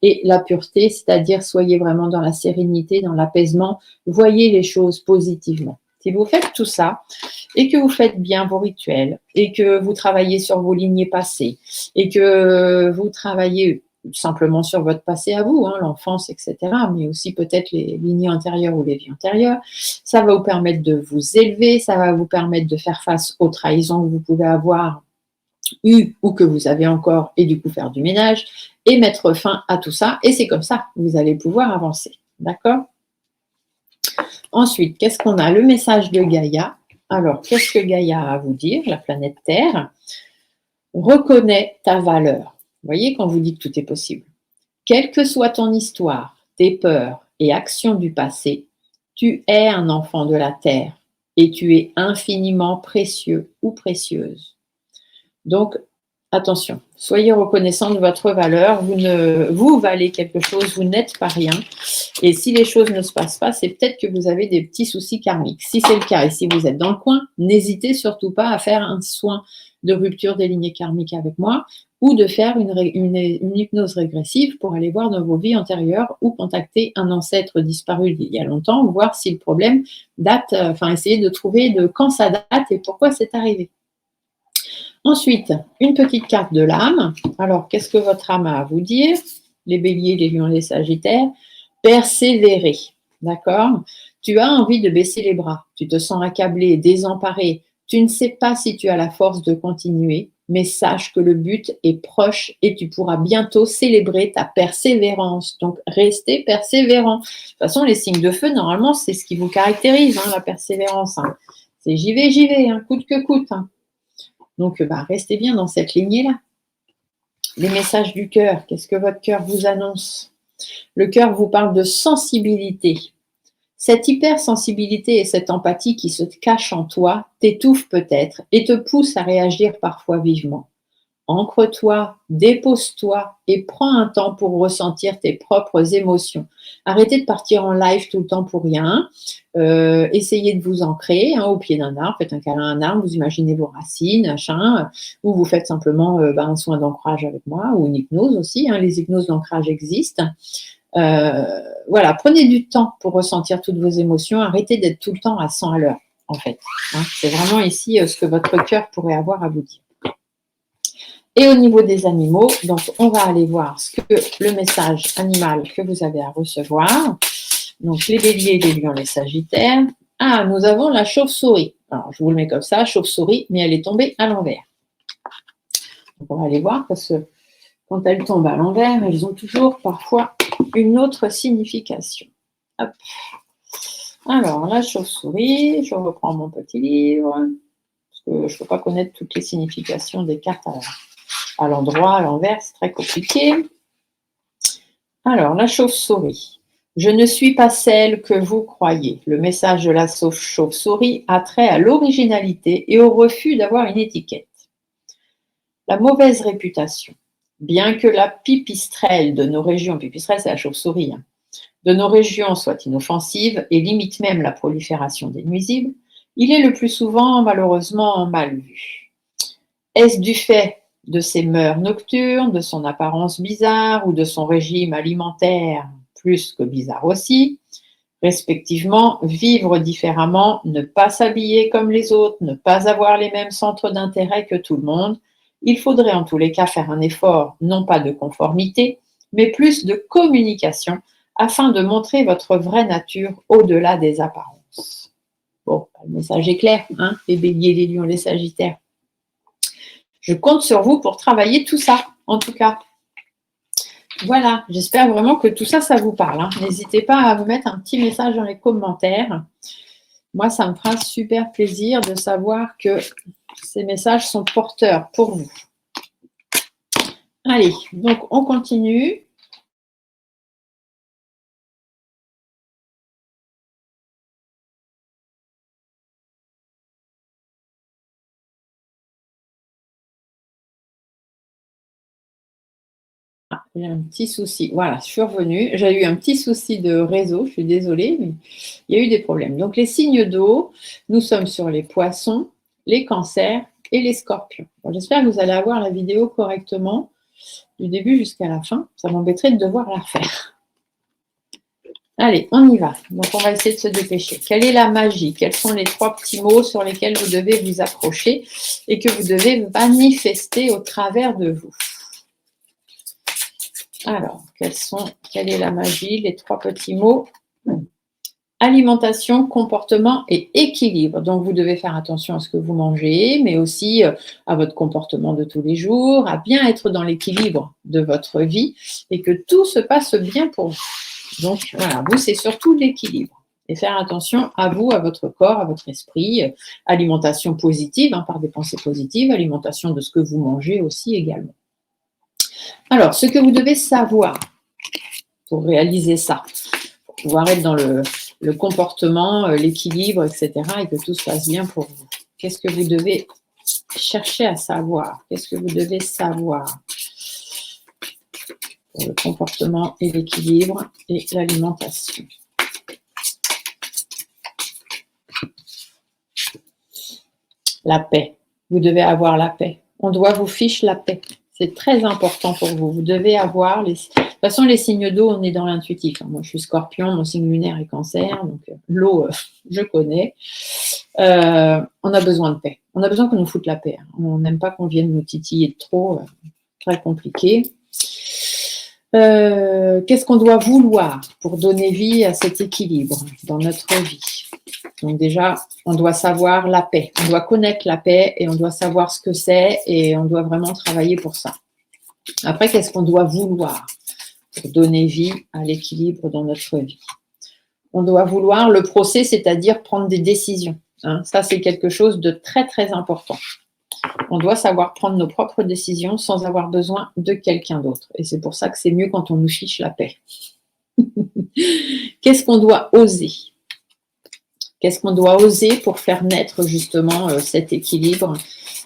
Et la pureté, c'est-à-dire soyez vraiment dans la sérénité, dans l'apaisement, voyez les choses positivement. Si vous faites tout ça et que vous faites bien vos rituels et que vous travaillez sur vos lignées passées et que vous travaillez simplement sur votre passé à vous, hein, l'enfance, etc., mais aussi peut-être les lignées antérieures ou les vies antérieures, ça va vous permettre de vous élever, ça va vous permettre de faire face aux trahisons que vous pouvez avoir eu ou que vous avez encore et du coup faire du ménage et mettre fin à tout ça. Et c'est comme ça que vous allez pouvoir avancer. D'accord? Ensuite, qu'est-ce qu'on a? Le message de Gaïa. Alors, qu'est-ce que Gaïa a à vous dire, la planète Terre? Reconnais ta valeur. Vous voyez quand vous dites que tout est possible. Quelle que soit ton histoire, tes peurs et actions du passé, tu es un enfant de la Terre et tu es infiniment précieux ou précieuse. Donc, attention, soyez reconnaissant de votre valeur. Vous valez quelque chose, vous n'êtes pas rien. Et si les choses ne se passent pas, c'est peut-être que vous avez des petits soucis karmiques. Si c'est le cas et si vous êtes dans le coin, n'hésitez surtout pas à faire un soin de rupture des lignées karmiques avec moi ou de faire une hypnose régressive pour aller voir dans vos vies antérieures ou contacter un ancêtre disparu d'il y a longtemps, voir si le problème date, essayer de trouver de quand ça date et pourquoi c'est arrivé. Ensuite, une petite carte de l'âme. Alors, qu'est-ce que votre âme a à vous dire? Les béliers, les lions, les sagittaires. Persévérer. D'accord? Tu as envie de baisser les bras. Tu te sens accablé, désemparé. Tu ne sais pas si tu as la force de continuer, mais sache que le but est proche et tu pourras bientôt célébrer ta persévérance. Donc, restez persévérant. De toute façon, les signes de feu, normalement, c'est ce qui vous caractérise, hein, la persévérance. Hein. C'est j'y vais, hein, coûte que coûte. Hein. Donc, restez bien dans cette lignée-là. Les messages du cœur, qu'est-ce que votre cœur vous annonce? Le cœur vous parle de sensibilité. Cette hypersensibilité et cette empathie qui se cache en toi t'étouffe peut-être et te pousse à réagir parfois vivement. Ancre-toi, dépose-toi et prends un temps pour ressentir tes propres émotions. Arrêtez de partir en live tout le temps pour rien. Essayez de vous ancrer au pied d'un arbre, faites un câlin à un arbre, vous imaginez vos racines, machin, ou vous faites simplement un soin d'ancrage avec moi, ou une hypnose aussi, hein, les hypnoses d'ancrage existent. Voilà, prenez du temps pour ressentir toutes vos émotions, arrêtez d'être tout le temps à 100 à l'heure, en fait. Hein. C'est vraiment ici ce que votre cœur pourrait avoir à vous dire. Et au niveau des animaux, donc on va aller voir ce que le message animal que vous avez à recevoir. Donc les béliers, les lions, les sagittaires. Ah, nous avons la chauve-souris. Alors je vous le mets comme ça, chauve-souris, mais elle est tombée à l'envers. Donc on va aller voir parce que quand elles tombent à l'envers, elles ont toujours parfois une autre signification. Hop. Alors la chauve-souris, je reprends mon petit livre, parce que je ne peux pas connaître toutes les significations des cartes à l'endroit, à l'envers, c'est très compliqué. Alors, la chauve-souris. Je ne suis pas celle que vous croyez. Le message de la chauve-souris a trait à l'originalité et au refus d'avoir une étiquette. La mauvaise réputation. Bien que la pipistrelle de nos régions, pipistrelle c'est la chauve-souris, hein, de nos régions soit inoffensive et limite même la prolifération des nuisibles, il est le plus souvent malheureusement mal vu. Est-ce du fait de ses mœurs nocturnes, de son apparence bizarre ou de son régime alimentaire plus que bizarre aussi, respectivement, vivre différemment, ne pas s'habiller comme les autres, ne pas avoir les mêmes centres d'intérêt que tout le monde? Il faudrait en tous les cas faire un effort, non pas de conformité, mais plus de communication afin de montrer votre vraie nature au-delà des apparences. Bon, le message est clair, hein, les béliers, les lions, les sagittaires. Je compte sur vous pour travailler tout ça, en tout cas. Voilà, j'espère vraiment que tout ça, ça vous parle. Hein. N'hésitez pas à vous mettre un petit message dans les commentaires. Moi, ça me fera super plaisir de savoir que ces messages sont porteurs pour vous. Allez, donc on continue. J'ai un petit souci. Voilà, je suis revenue. J'ai eu un petit souci de réseau, je suis désolée, mais il y a eu des problèmes. Donc, les signes d'eau, nous sommes sur les poissons, les cancers et les scorpions. Bon, j'espère que vous allez avoir la vidéo correctement du début jusqu'à la fin. Ça m'embêterait de devoir la refaire. Allez, on y va. Donc, on va essayer de se dépêcher. Quelle est la magie? Quels sont les 3 petits mots sur lesquels vous devez vous accrocher et que vous devez manifester au travers de vous? Alors, quelle est la magie? Les 3 petits mots. Alimentation, comportement et équilibre. Donc, vous devez faire attention à ce que vous mangez, mais aussi à votre comportement de tous les jours, à bien être dans l'équilibre de votre vie et que tout se passe bien pour vous. Donc, voilà, vous, c'est surtout l'équilibre. Et faire attention à vous, à votre corps, à votre esprit. Alimentation positive, par des pensées positives. Alimentation de ce que vous mangez aussi également. Alors, ce que vous devez savoir pour réaliser ça, pour pouvoir être dans le comportement, l'équilibre, etc., et que tout se passe bien pour vous. Qu'est-ce que vous devez chercher à savoir? Qu'est-ce que vous devez savoir pour le comportement et l'équilibre et l'alimentation? La paix. Vous devez avoir la paix. On doit vous fiche la paix. C'est très important pour vous. Vous devez avoir les... De toute façon, les signes d'eau, on est dans l'intuitif. Moi, je suis scorpion, mon signe lunaire est cancer, donc l'eau, je connais. On a besoin de paix. On a besoin qu'on nous foute la paix. On n'aime pas qu'on vienne nous titiller de trop. Très compliqué. Qu'est-ce qu'on doit vouloir pour donner vie à cet équilibre dans notre vie? Donc déjà, on doit savoir la paix. On doit connaître la paix et on doit savoir ce que c'est et on doit vraiment travailler pour ça. Après, qu'est-ce qu'on doit vouloir pour donner vie à l'équilibre dans notre vie? On doit vouloir le procès, c'est-à-dire prendre des décisions. Ça, c'est quelque chose de très, très important. On doit savoir prendre nos propres décisions sans avoir besoin de quelqu'un d'autre. Et c'est pour ça que c'est mieux quand on nous fiche la paix. Qu'est-ce qu'on doit oser? Qu'est-ce qu'on doit oser pour faire naître justement cet équilibre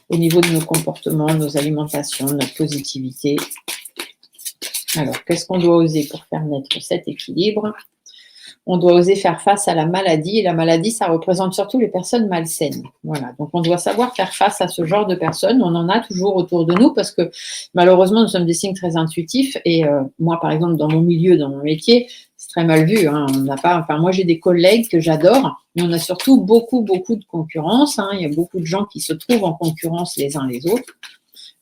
au niveau de nos comportements, nos alimentations, notre positivité? Alors, qu'est-ce qu'on doit oser pour faire naître cet équilibre? On doit oser faire face à la maladie. Et la maladie, ça représente surtout les personnes malsaines. Voilà. Donc, on doit savoir faire face à ce genre de personnes. On en a toujours autour de nous parce que malheureusement, nous sommes des signes très intuitifs. Et moi, par exemple, dans mon milieu, dans mon métier, c'est très mal vu. On n'a pas. Enfin, moi, j'ai des collègues que j'adore, mais on a surtout beaucoup de concurrence. Il y a beaucoup de gens qui se trouvent en concurrence les uns les autres.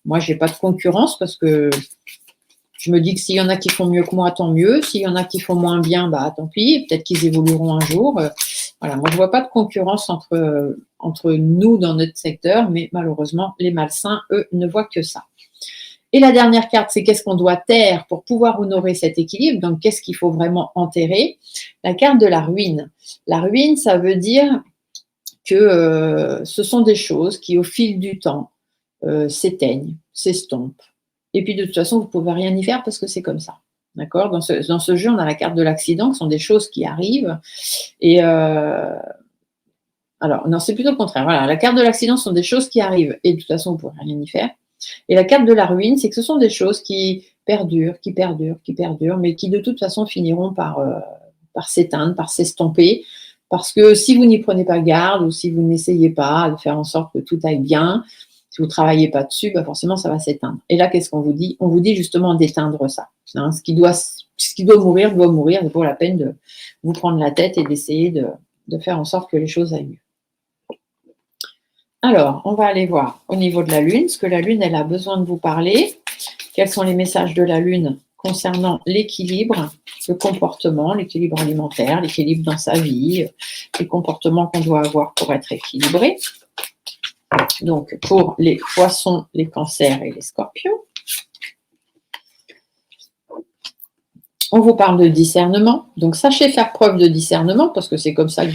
Moi, j'ai pas de concurrence parce que je me dis que s'il y en a qui font mieux que moi, tant mieux. S'il y en a qui font moins bien, tant pis. Peut-être qu'ils évolueront un jour. Voilà, moi, je ne vois pas de concurrence entre nous dans notre secteur, mais malheureusement, les malsains, eux, ne voient que ça. Et la dernière carte, c'est qu'est-ce qu'on doit taire pour pouvoir honorer cet équilibre. Donc, qu'est-ce qu'il faut vraiment enterrer? La carte de la ruine. La ruine, ça veut dire que ce sont des choses qui, au fil du temps, s'éteignent, s'estompent. Et puis, de toute façon, vous ne pouvez rien y faire parce que c'est comme ça. D'accord? Dans ce jeu, on a la carte de l'accident, qui sont des choses qui arrivent. Et alors, non, c'est plutôt le contraire. Voilà, la carte de l'accident sont des choses qui arrivent. Et de toute façon, vous ne pouvez rien y faire. Et la carte de la ruine, c'est que ce sont des choses qui perdurent, mais qui de toute façon finiront par s'éteindre, par s'estomper. Parce que si vous n'y prenez pas garde ou si vous n'essayez pas de faire en sorte que tout aille bien, si vous ne travaillez pas dessus, forcément, ça va s'éteindre. Et là, qu'est-ce qu'on vous dit? On vous dit justement d'éteindre ça. Ce qui doit mourir, doit mourir. C'est pas la peine de vous prendre la tête et d'essayer de faire en sorte que les choses aillent mieux. Alors, on va aller voir au niveau de la Lune, ce que la Lune, elle a besoin de vous parler. Quels sont les messages de la Lune concernant l'équilibre, le comportement, l'équilibre alimentaire, l'équilibre dans sa vie, les comportements qu'on doit avoir pour être équilibré. Donc, pour les poissons, les cancers et les scorpions. On vous parle de discernement. Donc, sachez faire preuve de discernement parce que c'est comme ça que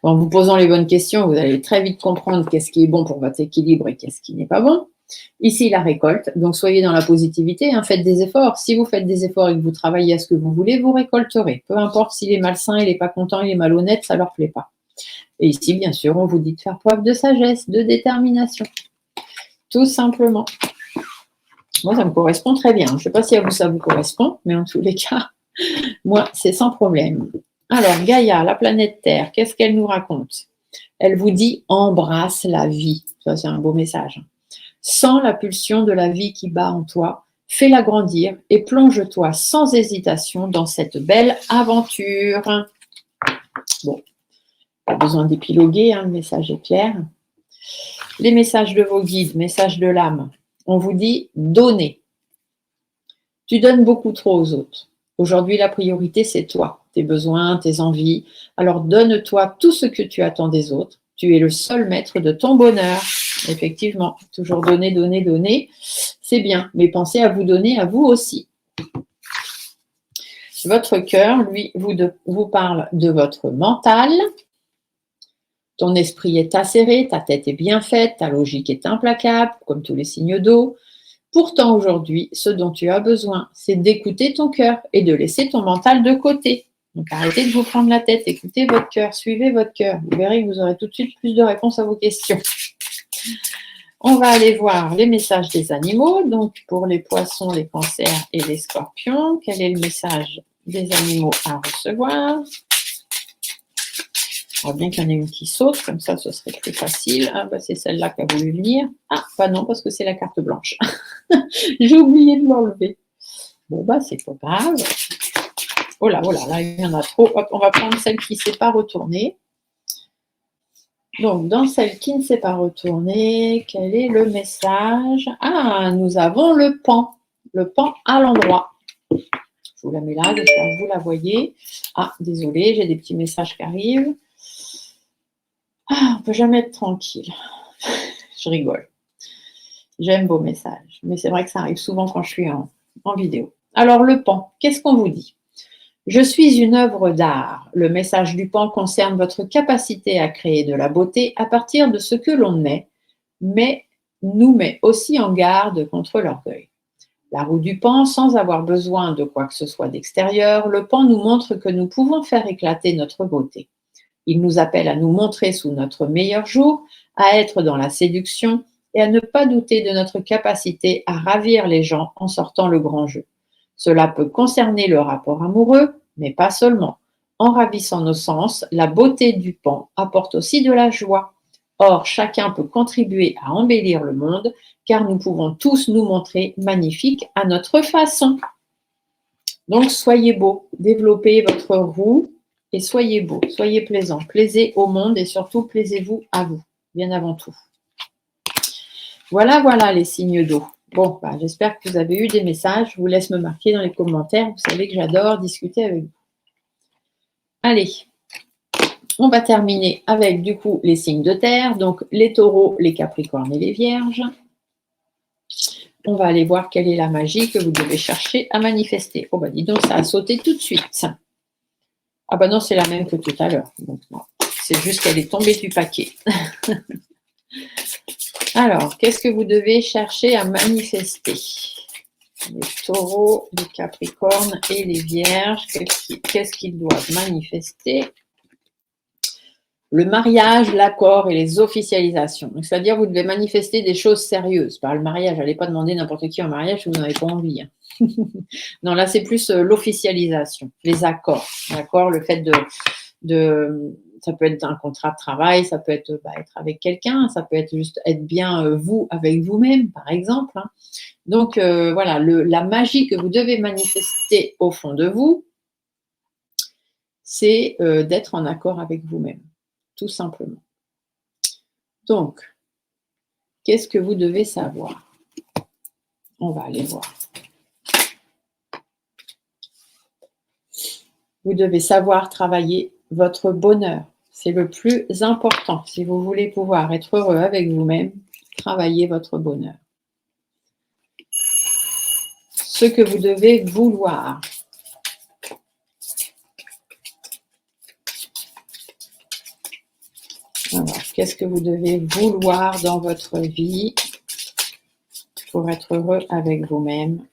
en vous posant les bonnes questions, vous allez très vite comprendre qu'est-ce qui est bon pour votre équilibre et qu'est-ce qui n'est pas bon. Ici, la récolte. Donc, soyez dans la positivité. Faites des efforts. Si vous faites des efforts et que vous travaillez à ce que vous voulez, vous récolterez. Peu importe s'il est malsain, il n'est pas content, il est malhonnête, ça ne leur plaît pas. Et ici, bien sûr, on vous dit de faire preuve de sagesse, de détermination. Tout simplement. Moi, ça me correspond très bien. Je ne sais pas si à vous, ça vous correspond, mais en tous les cas, moi, c'est sans problème. Alors, Gaïa, la planète Terre, qu'est-ce qu'elle nous raconte? Elle vous dit « embrasse la vie ». Ça, c'est un beau message. Sens la pulsion de la vie qui bat en toi, fais-la grandir et plonge-toi sans hésitation dans cette belle aventure. Bon, pas besoin d'épiloguer, hein, le message est clair. Les messages de vos guides, messages de l'âme, on vous dit « donnez ». Tu donnes beaucoup trop aux autres. Aujourd'hui, la priorité, c'est toi, tes besoins, tes envies. Alors, donne-toi tout ce que tu attends des autres. Tu es le seul maître de ton bonheur. Effectivement, toujours donner, donner, donner, c'est bien. Mais pensez à vous donner à vous aussi. Votre cœur, lui, vous parle de votre mental. Ton esprit est acéré, ta tête est bien faite, ta logique est implacable, comme tous les signes d'eau. Pourtant, aujourd'hui, ce dont tu as besoin, c'est d'écouter ton cœur et de laisser ton mental de côté. Donc, arrêtez de vous prendre la tête, écoutez votre cœur, suivez votre cœur. Vous verrez que vous aurez tout de suite plus de réponses à vos questions. On va aller voir les messages des animaux. Donc, pour les poissons, les cancers et les scorpions, quel est le message des animaux à recevoir? Alors, bien qu'il y en ait une qui saute, comme ça, ce serait plus facile. Ah, bah, c'est celle-là qui a voulu venir. Ah, bah non, parce que c'est la carte blanche. J'ai oublié de l'enlever. Bon, bah, c'est pas grave. Oh là, là, il y en a trop. Hop, on va prendre celle qui ne s'est pas retournée. Donc, dans celle qui ne s'est pas retournée, quel est le message? Ah, nous avons le pan à l'endroit. Je vous la mets là, j'espère que vous la voyez. Ah, désolée, j'ai des petits messages qui arrivent. Ah, on ne peut jamais être tranquille. Je rigole. J'aime vos messages, mais c'est vrai que ça arrive souvent quand je suis en vidéo. Alors, le pan, qu'est-ce qu'on vous dit? Je suis une œuvre d'art. Le message du pan concerne votre capacité à créer de la beauté à partir de ce que l'on est, mais nous met aussi en garde contre l'orgueil. La roue du pan, sans avoir besoin de quoi que ce soit d'extérieur, le pan nous montre que nous pouvons faire éclater notre beauté. Il nous appelle à nous montrer sous notre meilleur jour, à être dans la séduction et à ne pas douter de notre capacité à ravir les gens en sortant le grand jeu. Cela peut concerner le rapport amoureux, mais pas seulement. En ravissant nos sens, la beauté du pan apporte aussi de la joie. Or, chacun peut contribuer à embellir le monde, car nous pouvons tous nous montrer magnifiques à notre façon. Donc, soyez beaux, développez votre roue et soyez beaux, soyez plaisants. Plaisez au monde et surtout plaisez-vous à vous, bien avant tout. Voilà, voilà les signes d'eau. Bon, bah, j'espère que vous avez eu des messages. Je vous laisse me marquer dans les commentaires. Vous savez que j'adore discuter avec vous. Allez, on va terminer avec du coup les signes de terre. Donc les taureaux, les capricornes et les vierges. On va aller voir quelle est la magie que vous devez chercher à manifester. Oh bah dis donc, ça a sauté tout de suite. Ah bah non, c'est la même que tout à l'heure. Donc non, c'est juste qu'elle est tombée du paquet. Alors, qu'est-ce que vous devez chercher à manifester? Les taureaux, les capricornes et les vierges, qu'est-ce qu'ils doivent manifester? Le mariage, l'accord et les officialisations. C'est-à-dire, vous devez manifester des choses sérieuses. Par le mariage, n'allez pas demander n'importe qui en mariage si vous n'avez pas envie. Non, là, c'est plus l'officialisation, les accords. L'accord, le fait ça peut être un contrat de travail, ça peut être être avec quelqu'un, ça peut être juste être bien vous avec vous-même, par exemple. Donc, voilà, la magie que vous devez manifester au fond de vous, c'est d'être en accord avec vous-même, tout simplement. Donc, qu'est-ce que vous devez savoir? On va aller voir. Vous devez savoir travailler votre bonheur. C'est le plus important. Si vous voulez pouvoir être heureux avec vous-même, travaillez votre bonheur. Ce que vous devez vouloir. Alors, qu'est-ce que vous devez vouloir dans votre vie pour être heureux avec vous-même?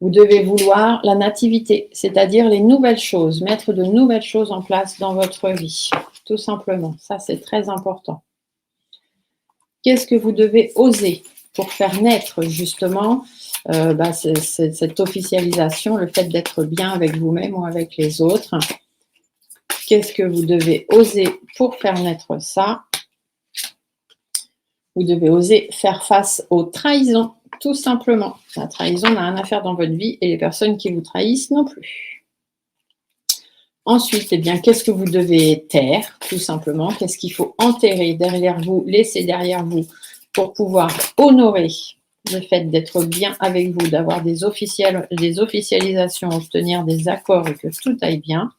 Vous devez vouloir la nativité, c'est-à-dire les nouvelles choses, mettre de nouvelles choses en place dans votre vie, tout simplement. Ça, c'est très important. Qu'est-ce que vous devez oser? pour faire naître justement cette officialisation, le fait d'être bien avec vous-même ou avec les autres. Qu'est-ce que vous devez oser pour faire naître ça? Vous devez oser faire face aux trahisons, tout simplement. La trahison n'a rien à faire dans votre vie et les personnes qui vous trahissent non plus. Ensuite, eh bien, qu'est-ce que vous devez taire, tout simplement? Qu'est-ce qu'il faut enterrer derrière vous, laisser derrière vous pour pouvoir honorer le fait d'être bien avec vous, d'avoir des officialisations, obtenir des accords et que tout aille bien?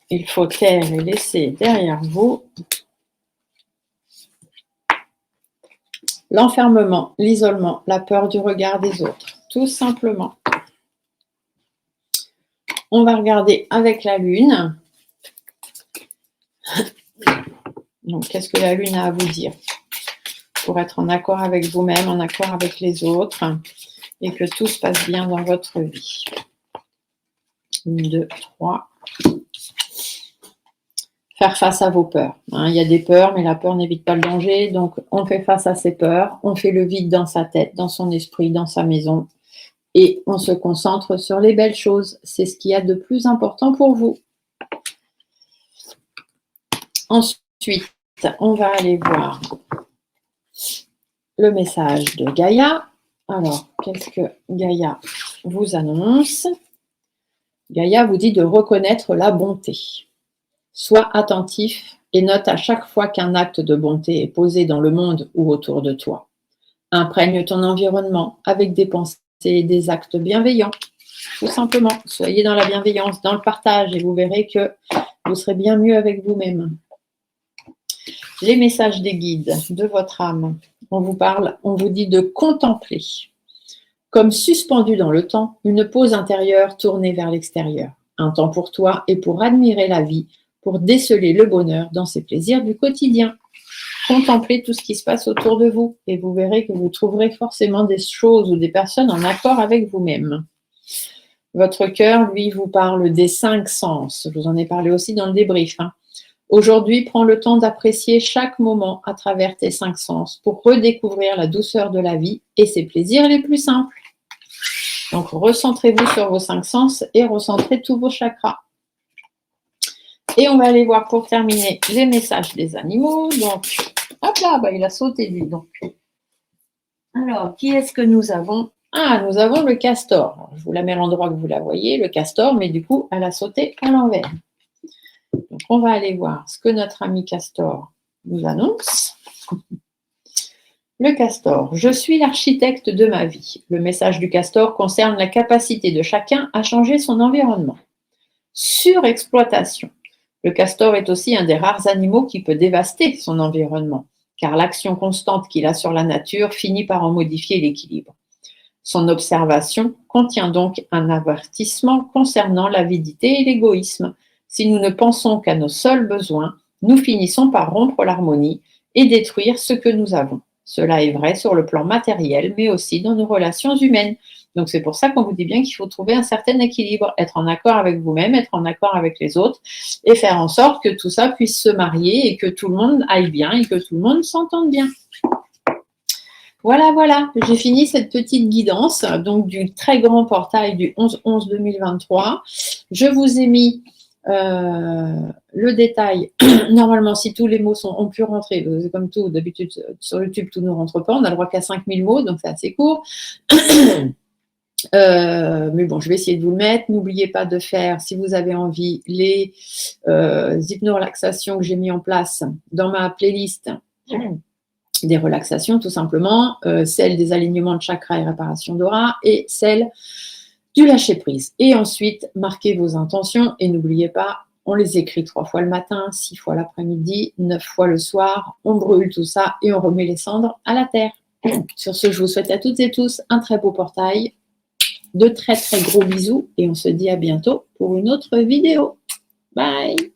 Il faut taire et laisser derrière vous l'enfermement, l'isolement, la peur du regard des autres, tout simplement. On va regarder avec la Lune. Donc, qu'est-ce que la Lune a à vous dire pour être en accord avec vous-même, en accord avec les autres et que tout se passe bien dans votre vie? 1, 2, 3. Faire face à vos peurs. Il y a des peurs, mais la peur n'évite pas le danger. Donc, on fait face à ses peurs, on fait le vide dans sa tête, dans son esprit, dans sa maison. Et on se concentre sur les belles choses. C'est ce qu'il y a de plus important pour vous. Ensuite, on va aller voir le message de Gaïa. Alors, qu'est-ce que Gaïa vous annonce? Gaïa vous dit de reconnaître la bonté. Sois attentif et note à chaque fois qu'un acte de bonté est posé dans le monde ou autour de toi. Imprègne ton environnement avec des pensées et des actes bienveillants. Tout simplement, soyez dans la bienveillance, dans le partage et vous verrez que vous serez bien mieux avec vous-même. Les messages des guides de votre âme, on vous dit de contempler, comme suspendu dans le temps, une pause intérieure tournée vers l'extérieur. Un temps pour toi et pour admirer la vie, pour déceler le bonheur dans ses plaisirs du quotidien. Contemplez tout ce qui se passe autour de vous et vous verrez que vous trouverez forcément des choses ou des personnes en accord avec vous-même. Votre cœur, lui, vous parle des 5 sens. Je vous en ai parlé aussi dans le débrief. Aujourd'hui, prends le temps d'apprécier chaque moment à travers tes 5 sens pour redécouvrir la douceur de la vie et ses plaisirs les plus simples. Donc, recentrez-vous sur vos 5 sens et recentrez tous vos chakras. Et on va aller voir pour terminer les messages des animaux. Donc, hop là, il a sauté lui. Donc. Alors, qui est-ce que nous avons? Ah, nous avons le castor. Alors, je vous la mets à l'endroit que vous la voyez, le castor, mais du coup, elle a sauté à l'envers. Donc, on va aller voir ce que notre ami castor nous annonce. Le castor, je suis l'architecte de ma vie. Le message du castor concerne la capacité de chacun à changer son environnement. Surexploitation. Le castor est aussi un des rares animaux qui peut dévaster son environnement, car l'action constante qu'il a sur la nature finit par en modifier l'équilibre. Son observation contient donc un avertissement concernant l'avidité et l'égoïsme. Si nous ne pensons qu'à nos seuls besoins, nous finissons par rompre l'harmonie et détruire ce que nous avons. Cela est vrai sur le plan matériel, mais aussi dans nos relations humaines. Donc, c'est pour ça qu'on vous dit bien qu'il faut trouver un certain équilibre, être en accord avec vous-même, être en accord avec les autres et faire en sorte que tout ça puisse se marier et que tout le monde aille bien et que tout le monde s'entende bien. Voilà, j'ai fini cette petite guidance donc du très grand portail du 11-11-2023. Je vous ai mis le détail. Normalement, si tous les mots ont pu rentrer, comme tout, d'habitude sur YouTube, tout ne rentre pas. On a le droit qu'à 5000 mots, donc c'est assez court. Mais bon, je vais essayer de vous le mettre. N'oubliez pas de faire, si vous avez envie, les hypnorelaxations que j'ai mis en place dans ma playlist des relaxations, tout simplement, celle des alignements de chakras et réparation d'aura et celle du lâcher-prise. Et ensuite, marquez vos intentions et n'oubliez pas, on les écrit 3 fois le matin, 6 fois l'après-midi, 9 fois le soir. On brûle tout ça et on remet les cendres à la terre. Sur ce, je vous souhaite à toutes et tous un très beau portail. De très très gros bisous et on se dit à bientôt pour une autre vidéo. Bye!